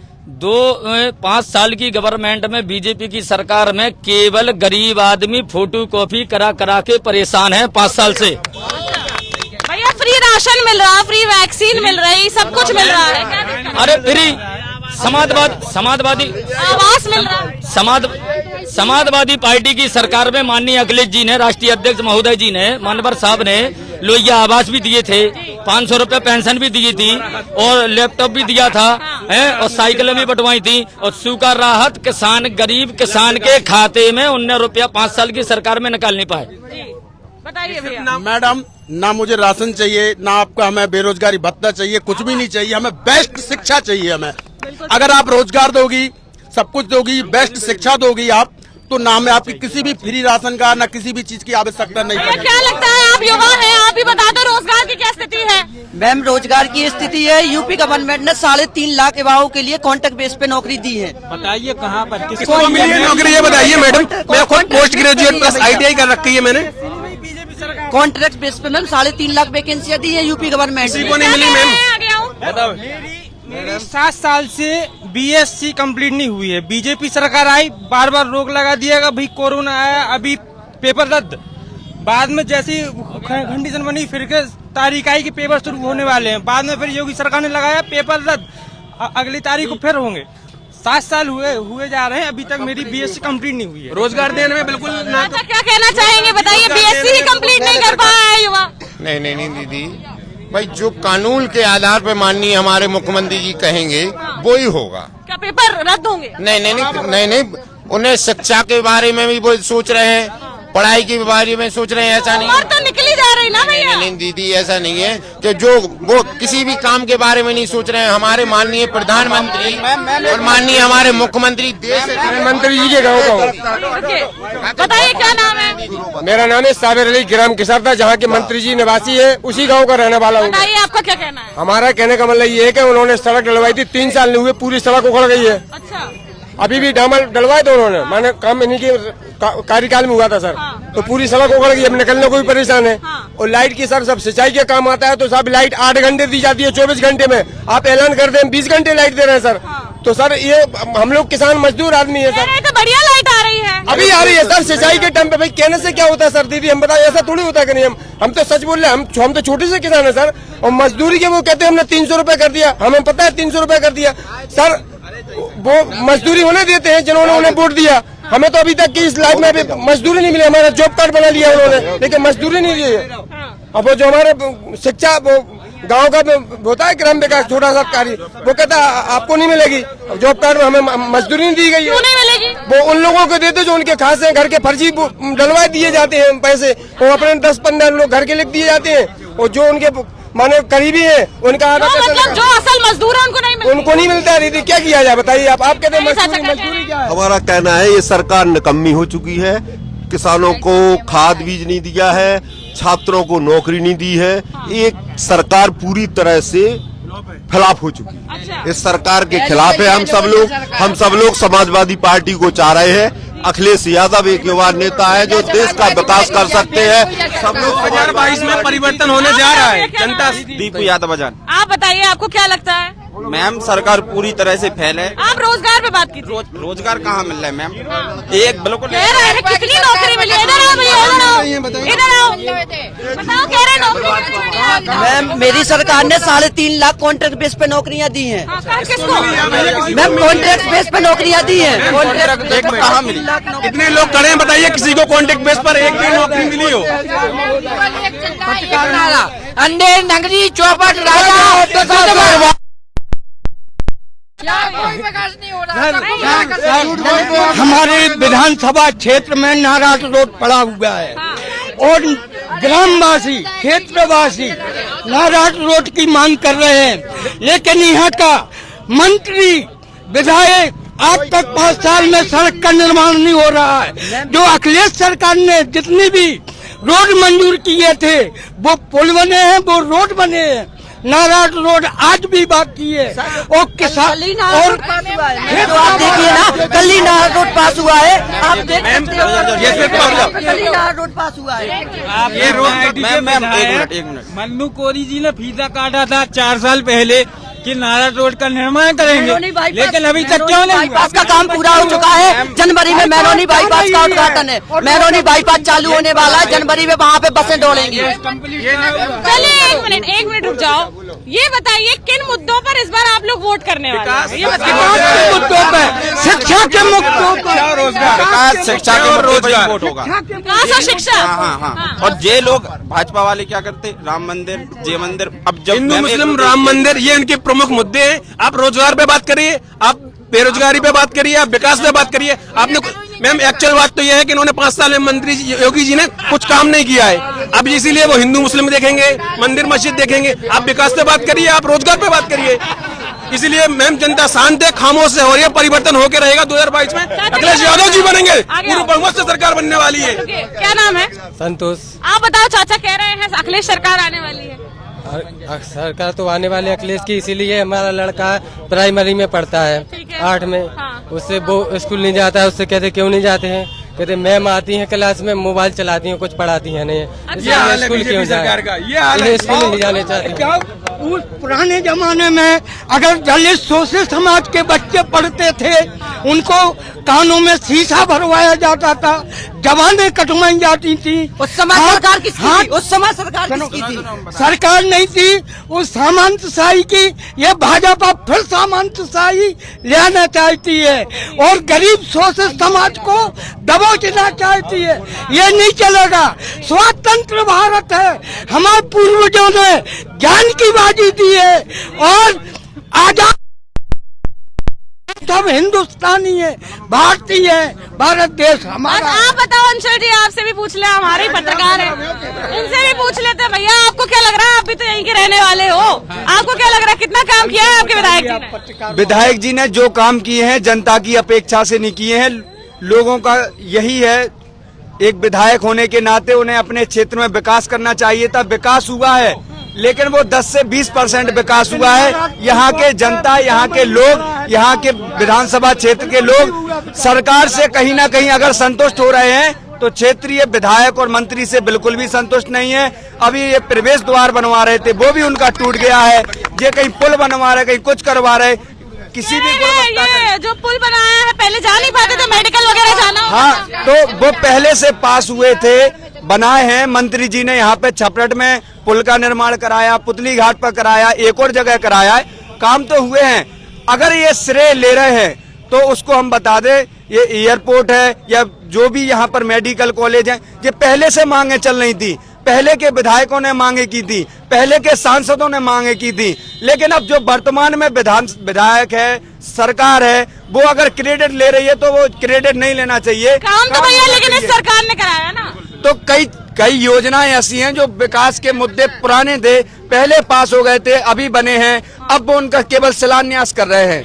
5 साल की गवर्नमेंट में बीजेपी की सरकार में केवल गरीब आदमी फोटो कॉपी करा के परेशान है 5 साल से। भैया फ्री राशन मिल रहा, फ्री वैक्सीन मिल रही, सब कुछ मिल रहा है, क्या दिक्कत? अरे फ्री समाजवादी आवास मिल रहा, समाजवादी पार्टी की सरकार में माननीय अखिलेश जी ने, राष्ट्रीय अध्यक्ष महोदय जी ने, मानवर साहब ने लोहिया आवास भी दिए थे, 500 रुपए पेंशन भी दी थी और लैपटॉप भी दिया था, और साइकिलें भी बंटवाई थी, और सूखा राहत किसान, गरीब किसान के खाते में 19 रुपया 5 साल की सरकार में निकाल नहीं पाए। बताइए भैया। मैडम, ना मुझे राशन चाहिए, ना आपका हमें बेरोजगारी भत्ता चाहिए, कुछ भी नहीं चाहिए, हमें बेस्ट शिक्षा चाहिए। हमें अगर आप रोजगार दोगी, सब कुछ दोगी, बेस्ट शिक्षा दोगी आप, तो ना में आपकी किसी भी फ्री राशन का, ना किसी भी चीज की आवश्यकता नहीं पड़ेगी। क्या लगता है, आप युवा हैं, आप ही बता दो रोजगार की क्या स्थिति है? मैम, रोजगार की स्थिति है, यूपी गवर्नमेंट ने 3.5 लाख युवाओं के लिए कॉन्ट्रैक्ट बेस पे नौकरी दी है। बताइए कहाँ पर किसको मिली है नौकरी, ये बताइए मैडम। मैं खुद पोस्ट ग्रेजुएट प्लस ITI कर रखी है मैंने। कॉन्ट्रैक्ट बेस पे मैम 3.5 लाख वैकेंसियां दी है यूपी गवर्नमेंट किसी को नहीं मिली मैम। मेरी 7 साल से BSc कंप्लीट नहीं हुई है। बीजेपी सरकार आई, बार बार रोक लगा दिया, भाई कोरोना आया, अभी पेपर रद्द। बाद में जैसी कंडीशन बनी, फिर के तारीख आई कि पेपर शुरू होने वाले हैं, बाद में फिर योगी सरकार ने लगाया पेपर रद्द, अगली तारीख को फिर होंगे। 7 साल हुए जा रहे हैं, अभी तक मेरी BSc कंप्लीट नहीं हुई है। रोजगार देने में बिल्कुल ना। अच्छा, क्या कहना चाहेंगे बताइए? BSc ही कंप्लीट नहीं कर पाया है युवा। नहीं दीदी, भाई जो कानून के आधार पर माननीय हमारे मुख्यमंत्री जी कहेंगे वो ही होगा। क्या पेपर रद्द होंगे? नहीं, उन्हें शिक्षा के बारे में भी वो सोच रहे हैं, पढ़ाई के बारे में सोच रहे हैं। ऐसा नहीं और तो निकली जा रही ना भैया। नहीं दीदी, ऐसा नहीं है कि जो वो किसी भी काम के बारे में नहीं सोच रहे हैं। हमारे माननीय प्रधानमंत्री और माननीय हमारे मुख्यमंत्री, देश मंत्री जी के गाँव का। बताइए क्या नाम है? मेरा नाम है साबिर अली, ग्राम किसरदा, जहाँ के मंत्री जी निवासी है, उसी गांव का रहने वाला हूँ। बताइए आपका क्या कहना है? हमारा कहने का मतलब ये है कि उन्होंने सड़क डलवाई थी, 3 साल नहीं हुए, पूरी सड़क उखड़ गई है। अच्छा, अभी भी डामर डलवाए थे उन्होंने, माने काम इन्हीं के कार्यकाल में हुआ था सर। तो पूरी सड़क उखड़ गई, अब निकलने को भी परेशान है। और लाइट की सर सब सिंचाई के काम आता है, तो सब लाइट 8 घंटे दी जाती है 24 घंटे में। आप ऐलान कर दें 20 घंटे लाइट दे रहे हैं सर। तो सर ये हम लोग किसान मजदूर आदमी है सर। तो बढ़िया लाइट आ रही है, अभी आ रही है सर सिंचाई के टाइम पे। भाई कहने से क्या होता है सर? दीदी हम बताओ, ऐसा थोड़ी होता है कि नहीं? हम तो सच बोल रहे हैं, हम तो छोटे से किसान है सर। और मजदूरी के वो कहते हैं हमने 300 रुपए कर दिया, हमें पता है 300 रुपए कर दिया सर। वो मजदूरी होने देते हैं जिन्होंने उन्हें वोट दिया। हमें तो अभी तक की इस लाइफ में अभी मजदूरी नहीं मिली। हमारा जॉब कार्ड बना लिया उन्होंने, लेकिन मजदूरी नहीं दी है। अब वो जो हमारे शिक्षा गांव का होता है ग्राम विकास छोटा सा कार्य, वो कहता आपको नहीं मिलेगी जॉब कार्ड में, हमें मजदूरी नहीं दी गई है। क्यों नहीं मिलेगी? वो उन लोगों को देते जो उनके खास हैं, घर के फर्जी डलवा दिए जाते हैं पैसे, वो अपने 10-15 लोग घर के लिख दिए जाते हैं। और जो उनके माने करीबी है उनका आधा पैसा मतलब जो असल मजदूर है उनको नहीं मिलता है। दीदी क्या किया जाए बताइए आप कहते हैं मजदूरी क्या है? हमारा कहना है ये सरकार निकम्मी हो चुकी है। किसानों को खाद बीज नहीं दिया है, छात्रों को नौकरी नहीं दी है। एक सरकार पूरी तरह से खिलाफ हो चुकी है। अच्छा। इस सरकार के खिलाफ है हम सब लोग समाजवादी पार्टी को चाह रहे हैं। अखिलेश यादव एक युवा नेता है जो देश का विकास कर सकते हैं। सब लोग 2022 में परिवर्तन होने जा रहा है। जनता दीपू यादव बजान। आप बताइए आपको क्या लगता है? मैम सरकार पूरी तरह से फेल है। आप रोजगार पे बात कीजिए। रोजगार कहाँ मिल रहा है मैम? एक बिल्कुल कह रहे हैं कितनी नौकरी मिली है? इधर आओ भैया, इधर आओ, बताओ। कह रहे नौकरी मैम मेरी सरकार ने 3.5 लाख कॉन्ट्रैक्ट बेस पे नौकरियां दी हैं। किसको? मैम कॉन्ट्रैक्ट बेस पे नौकरियां दी हैं। कॉन्ट्रैक्ट कहाँ मिली? कितने लोग खड़े हैं बताइए, किसी को कॉन्ट्रैक्ट बेस पर एक भी नौकरी मिली हो? अंडे नगरी चौपट राजा हमारे विधानसभा क्षेत्र में नाराज रोड पड़ा हुआ है और ग्रामवासी क्षेत्रवासी नाराज रोड की मांग कर रहे हैं, लेकिन यहाँ का मंत्री विधायक आज तक 5 साल में सड़क का निर्माण नहीं हो रहा है। जो अखिलेश सरकार ने जितनी भी रोड मंजूर किए थे वो पुल बने हैं, वो रोड बने हैं। नाराज रोड आज भी बाकी है। और किसान और तो आप देखिए ना, कल ही नाराज रोड पास हुआ है। आप देख सकते हो कल ही नाराज रोड पास हुआ है। ये रोड एक मिनट मन्नू कोरी जी ने फीता काटा था 4 साल पहले कि नाराज रोड का निर्माण करेंगे, लेकिन अभी तक क्यों नहीं? बाईपास का काम पूरा हो चुका है। जनवरी में मैरोनी बाईपास का उद्घाटन है। मैरोनी बाईपास चालू होने वाला है जनवरी में, वहाँ पे बसें दौड़ेंगी। चलिए एक मिनट रुक जाओ। ये बताइए किन मुद्दों पर इस बार आप लोग वोट करने वाले हैं? ये बताइए। मुद्दों पर, शिक्षा के मुद्दों पर, विकास शिक्षा के मुद्दे पर वोट होगा। विकास और शिक्षा। हाँ। और ये लोग भाजपा वाले क्या करते? राम मंदिर, जय मंदिर। अब जब हिंदू मुस्लिम राम मंदिर ये इनके प्रमुख मुद्दे हैं। आप रोजगार पे बात करिए, आप बेरोजगारी पे बात करिए, आप विकास पे बात करिए। आपने मैम एक्चुअल बात तो यह है कि इन्होंने 5 साल में मंत्री योगी जी ने कुछ काम नहीं किया है। अब इसीलिए वो हिंदू मुस्लिम देखेंगे, मंदिर मस्जिद देखेंगे। आप विकास पे बात करिए, आप रोजगार पे बात करिए। इसलिए मैम जनता शांत है, खामोश है और ये परिवर्तन होकर रहेगा। 2022 में अखिलेश यादव जी बनेंगे, पूरी बहुमत से सरकार बनने वाली है। क्या नाम है? संतोष। आप बताओ, चाचा कह रहे हैं अखिलेश सरकार आने वाली है। सरकार तो आने वाली अखिलेश की, इसीलिए हमारा लड़का प्राइमरी में पढ़ता है 8 में। उससे वो स्कूल नहीं जाता है, उससे कहते क्यों नहीं जाते हैं? कहते मैम आती हैं क्लास में, मोबाइल चलाती हैं, कुछ पढ़ाती हैं नहीं। स्कूल क्यों जाए? स्कूल नहीं जाने चाहते। उस पुराने जमाने में अगर दलित शोषित समाज के बच्चे पढ़ते थे उनको कानों में शीशा भरवाया जाता था, जबानें कटवाई जाती थी। उस समय सरकार किसकी थी? उस समय सरकार किसकी थी? सरकार नहीं थी, उस सामंतशाही की। ये भाजपा फिर सामंतशाही लेना चाहती है और गरीब शोषित समाज को दबोचना चाहती है। ये नहीं चलेगा। स्वतंत्र भारत है, हमारे पूर्वजों ने ज्ञान की बाजी दी है और आजाद सब हिंदुस्तानी है, भारतीय है, भारत देश हमारा। आप बताओ अंशल जी, आपसे भी पूछ ले, हमारे पत्रकार हैं, इनसे भी पूछ लेते। भैया आपको क्या लग रहा है? आप भी तो यहीं के रहने वाले हो, आपको क्या लग रहा है? कितना काम किया है आपके विधायक जी ने? विधायक जी ने जो काम किए हैं जनता की अपेक्षा से नहीं किए हैं। लोगों का यही है एक विधायक होने के नाते उन्हें अपने क्षेत्र में विकास करना चाहिए था। विकास हुआ है, लेकिन वो 10 से 20% विकास हुआ है। यहाँ के जनता, यहाँ के लोग, यहाँ के विधानसभा क्षेत्र के लोग सरकार से कहीं ना कहीं अगर संतुष्ट हो रहे हैं तो क्षेत्रीय विधायक और मंत्री से बिल्कुल भी संतुष्ट नहीं है। अभी ये प्रवेश द्वार बनवा रहे थे, वो भी उनका टूट गया है। ये कहीं पुल बनवा रहे, कहीं कुछ करवा रहे, किसी भी ये जो पुल बनाया है पहले जा नहीं पाते थे, मेडिकल वगैरह जाना। हाँ, तो वो पहले से पास हुए थे, बनाए हैं। मंत्री जी ने यहाँ पे छपरट में पुल का निर्माण कराया, पुतली घाट पर कराया, एक और जगह कराया है, काम तो हुए हैं। अगर ये श्रेय ले रहे हैं तो उसको हम बता दें, ये एयरपोर्ट है या जो भी यहाँ पर मेडिकल कॉलेज है, ये पहले से मांगे चल रही थी। पहले के विधायकों ने मांगे की थी, पहले के सांसदों ने मांगे की थी, लेकिन अब जो वर्तमान में विधायक है, सरकार है, वो अगर क्रेडिट ले रही है तो वो क्रेडिट नहीं लेना चाहिए। काम तो भैया लेकिन इस सरकार ने कराया ना। तो कई योजनाएं ऐसी हैं जो विकास के मुद्दे पुराने थे, पहले पास हो गए थे, अभी बने हैं, अब वो उनका केवल शिलान्यास कर रहे हैं।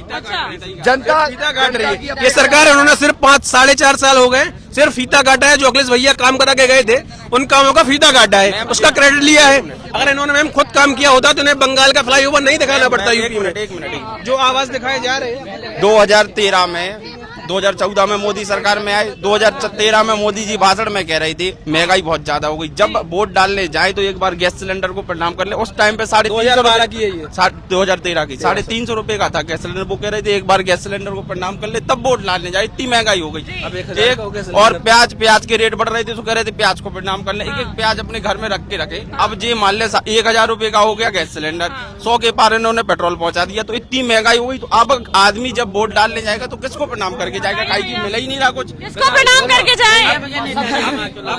जनता फीता काट रही है। ये सरकार है, उन्होंने सिर्फ 5-4.5 साल हो गए, सिर्फ फीता काटा है। जो अखिलेश भैया काम करा के गए थे, उन कामों का फीता काटा है, उसका क्रेडिट लिया है। अगर इन्होंने मैम खुद काम किया होता तो इन्हें बंगाल का फ्लाईओवर नहीं दिखाना पड़ता यूपी में। एक मिनट, जो आवाज दिखाए जा रहे हैं 2013 में 2014 में मोदी सरकार में आए, 2013 में मोदी जी भाषण में कह रही थी महंगाई बहुत ज्यादा हो गई। जब वोट डालने जाए तो एक बार गैस सिलेंडर को प्रणाम कर ले। उस टाइम पे 350 की है ये 2013 की 350 रुपए का था गैस सिलेंडर। वो कह रहे थे एक बार गैस सिलेंडर को प्रणाम कर ले, तब वोट डालने जाए। इतनी महंगाई हो गई। अब एक और प्याज के रेट बढ़ रहे थे तो कह रहे थे प्याज को प्रणाम कर ले। एक प्याज अपने घर में रख के रखे। अब जी मान ले 1000 रुपए का हो गया गैस सिलेंडर, 100 के पार इन्होंने पेट्रोल पहुंचा दिया। तो इतनी महंगाई हो गई। तो अब आदमी जब वोट डालने जाएगा तो किसको प्रणाम करके जाएगा? काहे की मिला ही नहीं रहा कुछ। इसको प्रणाम करके जाए।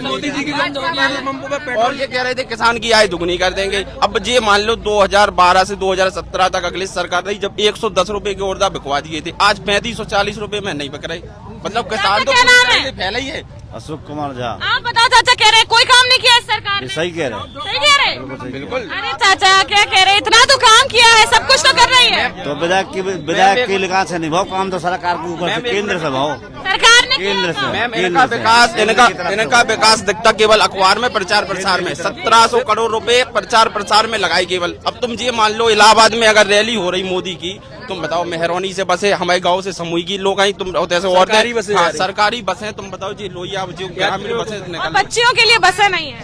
मोदी जी की और ये कह रहे थे किसान की आय दुगनी कर देंगे। अब ये मान लो 2012 से 2017 तक अखिलेश सरकार रही, जब 110 रुपए के ओरदा बिकवा दिए थे, आज 3540 रुपए में नहीं बिक रहे। मतलब किसान तो फैला ही है। अशोक कुमार झा। आप बताओ चाचा, कह रहे हैं कोई काम नहीं किया इस सरकार ने। सही कह रहे हैं, सही कह रहे हैं। बिल्कुल। अरे चाचा क्या कह रहे हैं, इतना तो काम किया है, सब कुछ तो कर रही है। तो विधायक के लिखा से नहीं भाव, काम तो सरकार के ऊपर से, केंद्र से भाव, सरकार ने केंद्र से। मैम इनका विकास दिखता केवल अखबार में, प्रचार प्रसार में। 1700 करोड़ रुपए प्रचार प्रसार में लगाए केवल। अब तुम ये मान लो इलाहाबाद में अगर रैली हो रही मोदी की, तुम बताओ मेहरौनी से बसें, हमारे गांव से सामूहिकी लोग आई, तुम ऐसे और सरकारी बसें, तुम बताओ जी लोहिया जो ग्रामीण बसें, बच्चियों के लिए बसें नहीं है।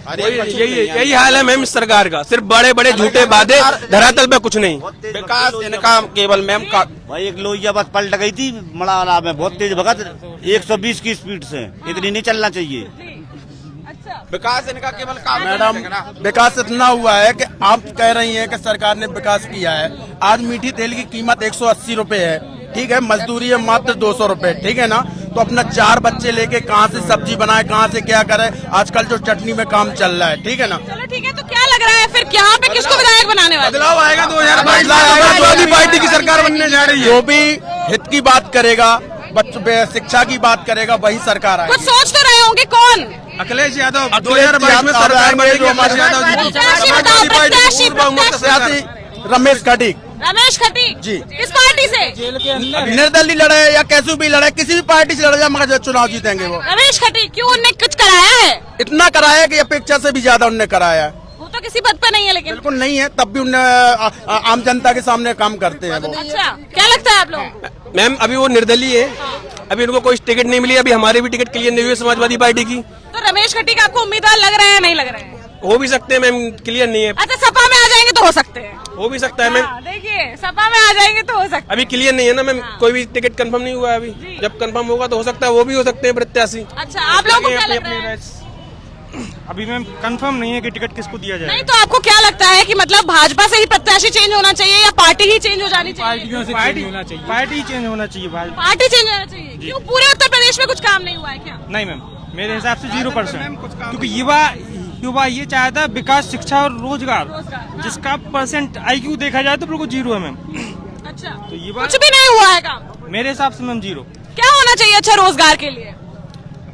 यही हाल है मैम इस सरकार का। सिर्फ बड़े बड़े झूठे वादे, धरातल पे कुछ नहीं। विकास इनका केवल मैम का। भाई एक लोहिया बस पलट गई थी मड़ावाला में, बहुत तेज भगत 120 की स्पीड से। इतनी नहीं चलना चाहिए। विकास इनका केवल काम। मैडम विकास इतना हुआ है कि आप कह रही हैं कि सरकार ने विकास किया है। आज मीठी तेल की कीमत 180 रुपए है, ठीक है, मजदूरी है मात्र 200 रुपए, ठीक है ना। तो अपना 4 बच्चे लेके कहाँ से सब्जी बनाए, कहाँ से क्या करे। आजकल जो चटनी में काम चल रहा है, ठीक है ना। चलो ठीक है, तो क्या लग रहा है फिर यहाँ पे किसको विधायक बनाने वाले? बदलाव आएगा 2022 पार्टी की सरकार बनने जा रही है। जो भी हित की बात करेगा, बच्चों शिक्षा की बात करेगा, वही सरकार आएगी। कुछ सोच तो रहे होंगे कौन? अखिलेश यादव 2022 में सरकार बनेगी। रमेश खटीक। रमेश खटीक जी। किस पार्टी से? निर्दलीय लड़े या कैसे भी लड़े, किसी भी पार्टी से लड़े, मगर चुनाव जीतेंगे वो। रमेश खटीक क्यों? उनने कुछ कराया है? इतना कराया कि अपेक्षा से भी ज्यादा उनने कराया है। वो तो किसी पद पे नहीं है, लेकिन बिल्कुल नहीं है, तब भी उनने आम जनता के सामने काम करते हैं वो। अच्छा, क्या लगता है आप लोग? मैम अभी वो निर्दलीय है, अभी उनको कोई टिकट नहीं मिली। अभी हमारी भी टिकट क्लियर नहीं हुई समाजवादी पार्टी की। तो रमेश खटीक आपको उम्मीदवार लग रहे हैं, नहीं लग रहे हैं? हो भी सकते हैं मैम, क्लियर नहीं है। अच्छा, सपा में आ जाएंगे तो हो सकते हैं। हो भी सकता है मैम। देखिए, सपा में आ जाएंगे तो हो सकता है। अभी क्लियर नहीं है ना मैम, कोई भी टिकट कंफर्म नहीं हुआ है अभी। जब कंफर्म होगा तो हो सकता है वो भी हो सकते हैं प्रत्याशी। अच्छा, आप लोगों को क्या लग रहा है? अभी मैम कंफर्म नहीं है कि टिकट किसको दिया जाए। नहीं, तो आपको क्या लगता है कि मतलब भाजपा से ही प्रत्याशी चेंज होना चाहिए या पार्टी ही चेंज हो जानी चाहिए? पार्टी चेंज होना चाहिए। पार्टी चेंज होना चाहिए। क्यों, पूरे उत्तर प्रदेश में कुछ काम नहीं हुआ है क्या? नहीं मैम, मेरे हिसाब से 0%, क्योंकि युवा ये चाहता है विकास, शिक्षा और रोजगार, जिसका परसेंट IQ देखा जाए तो बिल्कुल 0 है मैम। अच्छा, तो ये कुछ भी नहीं हुआ है काम मेरे हिसाब से मैम 0। क्या होना चाहिए अच्छा रोजगार के लिए?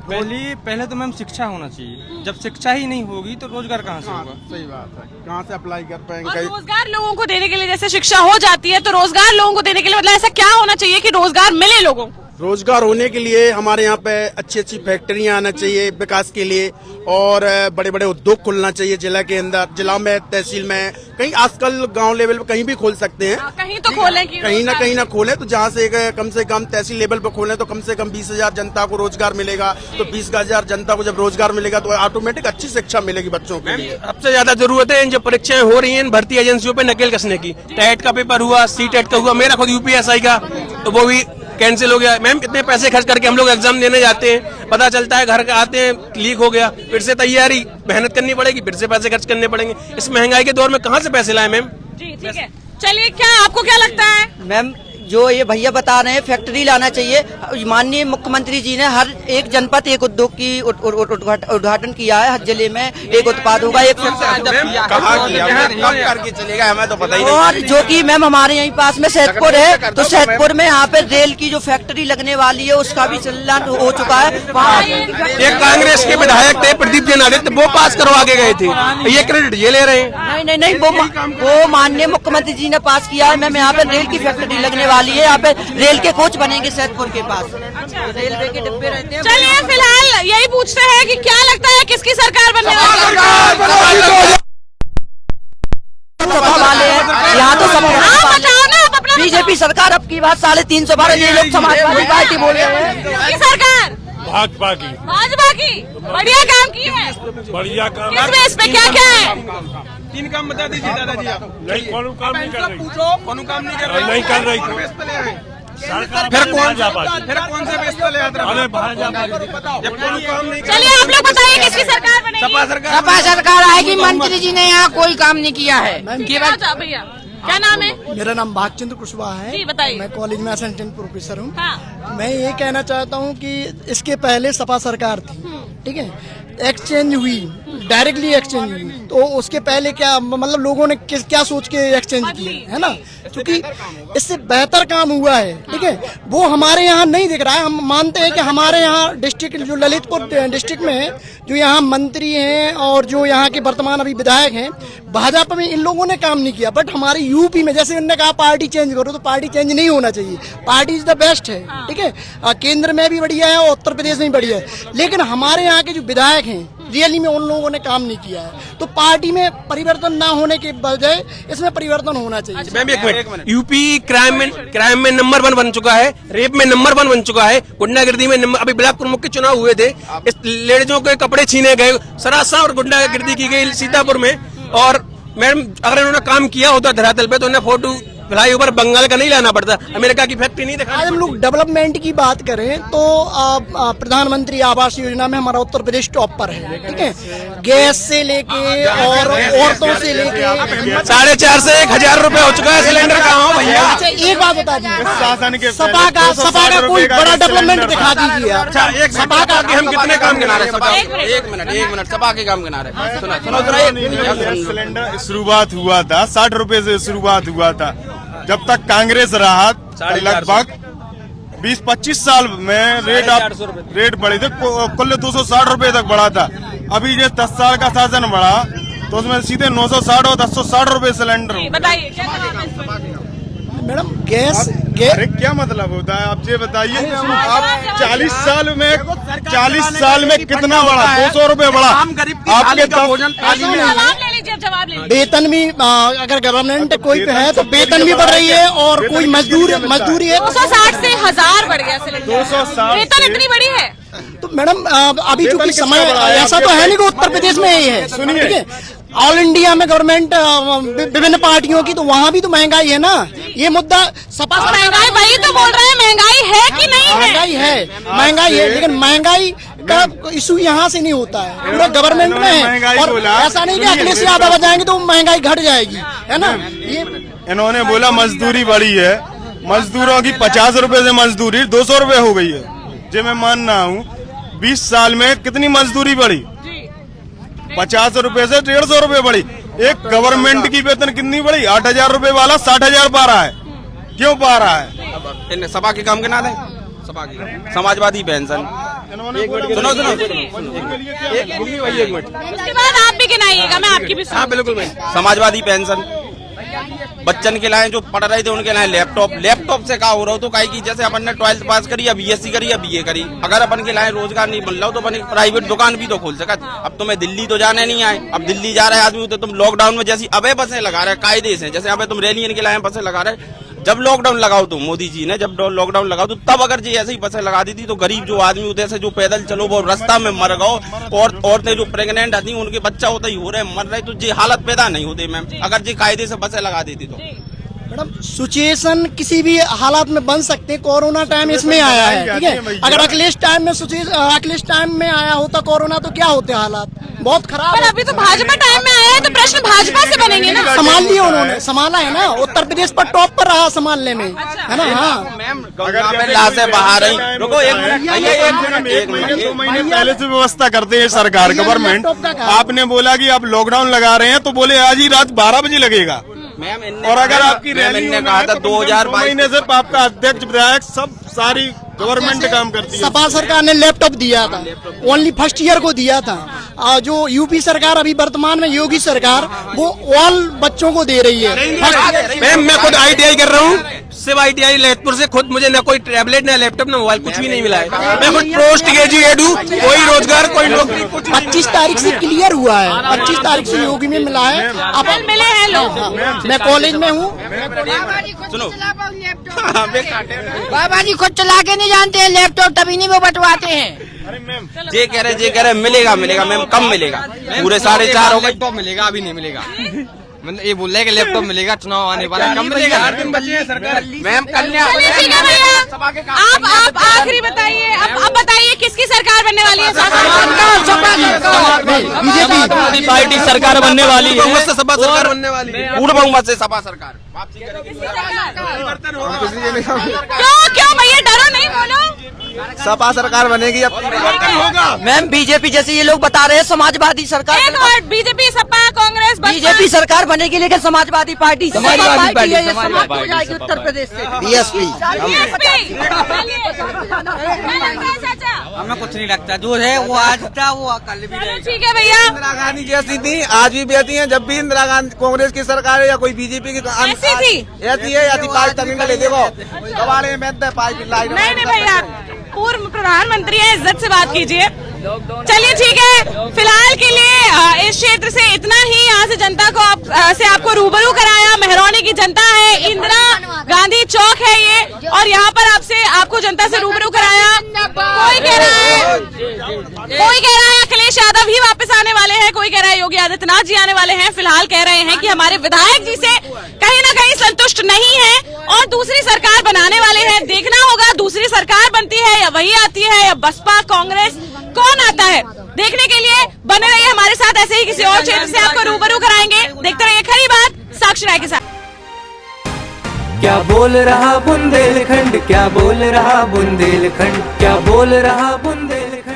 पहले तो मैम शिक्षा होना चाहिए। जब शिक्षा ही नहीं होगी तो रोजगार कहाँ से होगा? सही बात है, कहाँ से अप्लाई कर और पाएंगे? रोजगार लोगों को देने के लिए, जैसे शिक्षा हो जाती है तो रोजगार लोगों को देने के लिए मतलब ऐसा क्या होना चाहिए कि रोजगार मिले लोगों को? रोजगार होने के लिए हमारे यहाँ पे अच्छी अच्छी फैक्ट्रियां आना चाहिए विकास के लिए, और बड़े बड़े उद्योग खुलना चाहिए जिला के अंदर, जिला में, तहसील में, कहीं आजकल गांव लेवल पे कहीं भी खोल सकते हैं। कहीं तो खोलें कि कहीं ना खोलें, तो जहाँ से कम तहसील लेवल पे खोलें तो कम से कम 20,000 जनता को रोजगार मिलेगा। तो 20,000 जनता को जब रोजगार मिलेगा तो ऑटोमेटिक अच्छी शिक्षा मिलेगी बच्चों के लिए। सबसे ज्यादा जरूरत है इन जो परीक्षाएं हो रही हैं भर्ती एजेंसियों पे नकेल कसने की। टेट का पेपर हुआ, सीटेट का हुआ, मेरा खुद यूपीएसआई का, तो वो भी कैंसिल हो गया। मैम कितने पैसे खर्च करके हम लोग एग्जाम देने जाते हैं, पता चलता है घर आते हैं लीक हो गया, फिर से तैयारी मेहनत करनी पड़ेगी, फिर से पैसे खर्च करने पड़ेंगे। इस महंगाई के दौर में कहाँ से पैसे लाए मैम? जी ठीक है, चलिए क्या आपको क्या लगता है? मैम जो ये भैया बता रहे हैं फैक्ट्री लाना चाहिए। माननीय मुख्यमंत्री जी ने हर एक जनपद एक उद्योग की उद्घाटन किया है। हर जिले में एक उत्पाद होगा, एक करके चलेगा, हमें तो पता ही नहीं। और जो कि मैम हमारे यहीं पास में सैदपुर है, तो सैदपुर में यहाँ पे रेल की जो फैक्ट्री लगने वाली है उसका भी चलन हो चुका है। एक कांग्रेस के विधायक थे प्रदीप जैन आदित्य, वो पास करवा के गए थे, ये क्रेडिट ये ले रहे हैं। नहीं, वो माननीय मुख्यमंत्री जी ने पास किया है। मैम यहाँ पे रेल की फैक्ट्री लगने वाली है, यहाँ पे रेल के कोच बनेंगे सैदपुर के पास। रेलवे के डिब्बे रहते हैं। चलिए फिलहाल यही पूछते हैं कि क्या लगता है किसकी सरकार बनने वाली है? वाले हैं यहाँ तो सब बीजेपी सरकार अब की बात 350 ये लोग समाजवादी पार्टी बोल रहे हैं। सरकार भाजपा की बढ़िया काम की है, बढ़िया काम। किसमें इस पे क्या क्या है? 3 काम बता दीजिए दादाजी आप। नहीं, कौन काम नहीं कर रही, कौन काम नहीं कर रही, नहीं कर रही। फिर कौन से बेस पे ले आते हैं? जब कौन काम नहीं। चलिए आप लोग बताइए किसकी सरकार बनेगी? सपा सरकार आएगी। मंत्री जी ने यहाँ कोई काम नहीं किया है। भैया क्या नाम है? मेरा नाम भागचंद्र कुशवाहा है। जी बताइए। मैं कॉलेज में असिस्टेंट प्रोफेसर हूँ। हाँ। मैं ये कहना चाहता हूँ कि इसके पहले सपा सरकार थी, ठीक है, एक्सचेंज हुई, डायरेक्टली एक्सचेंज हुई, तो उसके पहले क्या मतलब लोगों ने क्या सोच के एक्सचेंज किए, है ना, क्योंकि इससे बेहतर काम हुआ है, ठीक है। वो हमारे यहाँ नहीं दिख रहा है। हम मानते हैं कि हमारे यहाँ डिस्ट्रिक्ट जो ललितपुर डिस्ट्रिक्ट में है, जो यहाँ मंत्री हैं और जो यहाँ के वर्तमान अभी विधायक हैं, भाजपा में इन लोगों ने काम नहीं किया। बट हमारे यूपी में जैसे उन्होंने कहा पार्टी चेंज करो, तो पार्टी चेंज नहीं होना चाहिए। पार्टी इज द बेस्ट है, ठीक है। केंद्र में भी बढ़िया है और उत्तर प्रदेश में भी बढ़िया है, लेकिन हमारे यहाँ के जो विधायक हैं रियली में उन लोगों ने काम नहीं किया है। तो पार्टी में परिवर्तन ना होने के बजाय इसमें परिवर्तन होना चाहिए। मैम एक मिनट, यूपी क्राइम में नंबर 1 बन चुका है, रेप में नंबर 1 बन चुका है, गुंडागिर्दी में अभी ब्लॉक प्रमुख के चुनाव हुए थे, इस लेडीजों के कपड़े छीने गए, सरासर और गुंडागिर्दी की गई सीतापुर में। और मैडम अगर इन्होंने काम किया होता धरातल पे तो उन्हें फोटो फ्लाईओवर बंगाल का नहीं लाना पड़ता, अमेरिका की फैक्ट्री नहीं दिखा। आज हम लोग डेवलपमेंट की बात करें तो प्रधानमंत्री आवास योजना में हमारा उत्तर प्रदेश टॉप पर है, ठीक है। गैस से लेके और औरतों से लेके 450 से 1000 रुपए हो चुका है सिलेंडर का। हो भैया, अच्छा एक बात बता दीजिए, सपा का कोई बड़ा डेवलपमेंट दिखा दीजिए। अच्छा एक सपा का हम कितने काम गिना रहे हैं? एक मिनट सपा के काम गिना रहे हैं। सुनो सिलेंडर शुरुआत हुआ था 60 रुपए से शुरुआत हुआ था। जब तक कांग्रेस रहा लगभग 20-25 साल में रेट बढ़े थे, कुल 260 रुपए तक बढ़ा था। अभी जो 10 साल का शासन बढ़ा तो उसमें सीधे 960 और 1060 रुपए सिलेंडर। बताइए क्या बताइए मैडम गैस अरे क्या मतलब होता है आप ये बताइए। आप 40 साल में कितना बढ़ा? 200 रुपए बढ़ा आपके जवाब ले वेतन भी अगर गवर्नमेंट कोई पे है तो वेतन भी बढ़ रही है और कोई मजदूरी है 260 से 1000 बढ़ गया सिलेंडर। 260 वेतन इतनी बड़ी है तो मैडम अभी चूंकि समय ऐसा तो है नहीं कि उत्तर प्रदेश में ही है, सुनिए ऑल इंडिया में गवर्नमेंट विभिन्न पार्टियों की, तो वहाँ भी तो महंगाई है ना। ये मुद्दा सपा महंगाई वही तो बोल रहे हैं, महंगाई है कि नहीं है? महंगाई है, लेकिन महंगाई का इशू यहाँ से नहीं होता है, पूरा गवर्नमेंट में है। और ऐसा नहीं कि अखिलेश यादव आ जाएंगे तो महंगाई घट जाएगी, है ना। ये इन्होंने बोला मजदूरी बढ़ी है, मजदूरों की 50 रुपए से मजदूरी 200 रुपए हो गई है। जो मैं मान रहा हूँ 20 साल में कितनी मजदूरी बढ़ी? 50 रुपए से 150 रुपए बढ़ी। एक गवर्नमेंट की वेतन कितनी बढ़ी? 8000 रुपए वाला 60,000 पा रहा है। क्यों पा रहा है? सपा के काम गिना दें, सपा की समाजवादी पेंशन। सुनो उसके बाद आप भी गिनाइएगा, मैं आपकी भी। हाँ बिल्कुल, मैं समाजवादी पेंशन बच्चन के लाए जो पढ़ रहे थे उनके लाए लैपटॉप से क्या हो रहा हो तो कहीं की जैसे अपन ने 12th पास करी या BSc करी या BA करी, अगर अपन के लाए रोजगार नहीं मिल रहा हो तो अपन प्राइवेट दुकान भी तो खोल सका। अब तुम्हें दिल्ली तो जाने नहीं आए, अब दिल्ली जा रहे आदमी तो तुम लॉकडाउन में जैसी अबे बसें लगा रहे कायदे से, जैसे अबे तुम रैली इनके लाए बसें लगा रहे। जब लॉकडाउन लगाओ तो मोदी जी ने जब लॉकडाउन लगाओ तो तब अगर जी ऐसे ही बसें लगा दी थी तो गरीब जो आदमी होते से जो पैदल चलो वो रास्ता में मर गए, और औरतें जो प्रेग्नेंट आती उनके बच्चा होता ही हो रहे मर रहे, तो ये हालत पैदा नहीं होती मैम अगर जी कायदे से बसें लगा देती तो। मैडम सिचुएशन किसी भी हालात में बन सकते हैं, कोरोना टाइम इसमें आया है, ठीक है। अगर अखिलेश टाइम में आया होता कोरोना तो क्या होते हालात, बहुत खराब। पर अभी तो भाजपा टाइम में आया है तो प्रश्न भाजपा से बनेंगे ना। संभाल लिया उन्होंने, संभाला है ना, उत्तर प्रदेश पर टॉप पर रहा संभालने में, है ना। हाँ लाशें बाहर रही, रुको एक दो महीने पहले से व्यवस्था करते हैं सरकार गवर्नमेंट। आपने बोला कि आप लॉकडाउन लगा रहे हैं तो बोले आज ही रात 12 बजे लगेगा। और अगर आपकी रैली ने कहा था 2022 महीने से आपका अध्यक्ष विधायक सब सारी गवर्नमेंट काम करती है। सपा सरकार ने लैपटॉप दिया था, ओनली फर्स्ट ईयर को दिया था। जो यूपी सरकार अभी वर्तमान में योगी सरकार वो ऑल बच्चों को दे रही है। मैम मैं खुद ITI कर रहा हूँ, सिर्फ ITI ललितपुर से, खुद मुझे न कोई टैबलेट न लैपटॉप न मोबाइल कुछ भी नहीं मिला है। मैं खुद पोस्ट ग्रेजुएट हूँ, कोई रोजगार कोई नौकरी कुछ 25 तारीख से क्लियर हुआ है, 25 तारीख से योगी में मिला है। अब मिले हैं लोग, मैं कॉलेज में हूँ। सुनो बाबा जी खुद चला के नहीं जानते हैं लैपटॉप, तभी नहीं वो बंटवाते हैं। जे कह रहे मिलेगा मैम, कब मिलेगा? पूरे 4.5 हो गए। लैपटॉप मिलेगा, अभी नहीं मिलेगा। मतलब ये बोल रहे हैं कि लैपटॉप मिलेगा, चुनाव आने वाला कब मिलेगा? 8 दिन बचे हैं सरकार। मैम कन्या आप आखिरी बताइए, अब बताइए किसकी सरकार बनने वाली है? बीजेपी पार्टी सरकार बनने वाली है, बहुमत से सपा सरकार बनने वाली है, पूर्ण बहुमत से सपा सरकार। क्यों भैया डरो नहीं, बोलो। सपा सरकार बनेगी अब होगा। मैम बीजेपी जैसे ये लोग बता रहे हैं समाजवादी सरकार, एक word, BJP Sapa Congress BJP सरकार बनेगी लेकिन समाजवादी पार्टी समाजवादी पार्टी, है, ये समाप्त हो जाएगी उत्तर प्रदेश से। BSP हमें कुछ नहीं लगता, जो है वो आज था वो कल भी रहेगा। ठीक है भैया, इंदिरा गांधी जैसी थी, आज भी बेहती है। जब भी इंदिरा गांधी कांग्रेस की सरकार है या कोई बीजेपी की ऐसी थी, ऐसी है, ऐसी पाइप तक ले देखो कबाड़े में पाइप लाइट। नहीं भैया, पूर्व प्रधानमंत्री है, इज्जत से बात कीजिए। चलिए ठीक है, फिलहाल के लिए इस क्षेत्र से इतना ही। यहाँ से जनता को आपको रूबरू कराया। मेहरौनी की जनता है, इंदिरा गांधी चौक है ये, और यहाँ पर आपको जनता से रूबरू कराया। कोई कह रहा है अखिलेश यादव ही वापस आने वाले हैं, कोई कह रहा है योगी आदित्यनाथ जी आने वाले हैं। फिलहाल कह रहे हैं कि हमारे विधायक जी से कहीं न कहीं संतुष्ट नहीं है और दूसरी सरकार बनाने वाले हैं। देखना होगा दूसरी सरकार बनती है या वही आती है या बसपा कांग्रेस कौन आता है। देखने के लिए बने रहिए हमारे साथ, ऐसे ही किसी और क्षेत्र से आपको रूबरू कराएंगे। देखते रहिए खरी बात साक्षी राय के साथ। क्या बोल रहा बुंदेलखंड, क्या बोल रहा बुंदेलखंड, क्या बोल रहा बुंदेलखंड।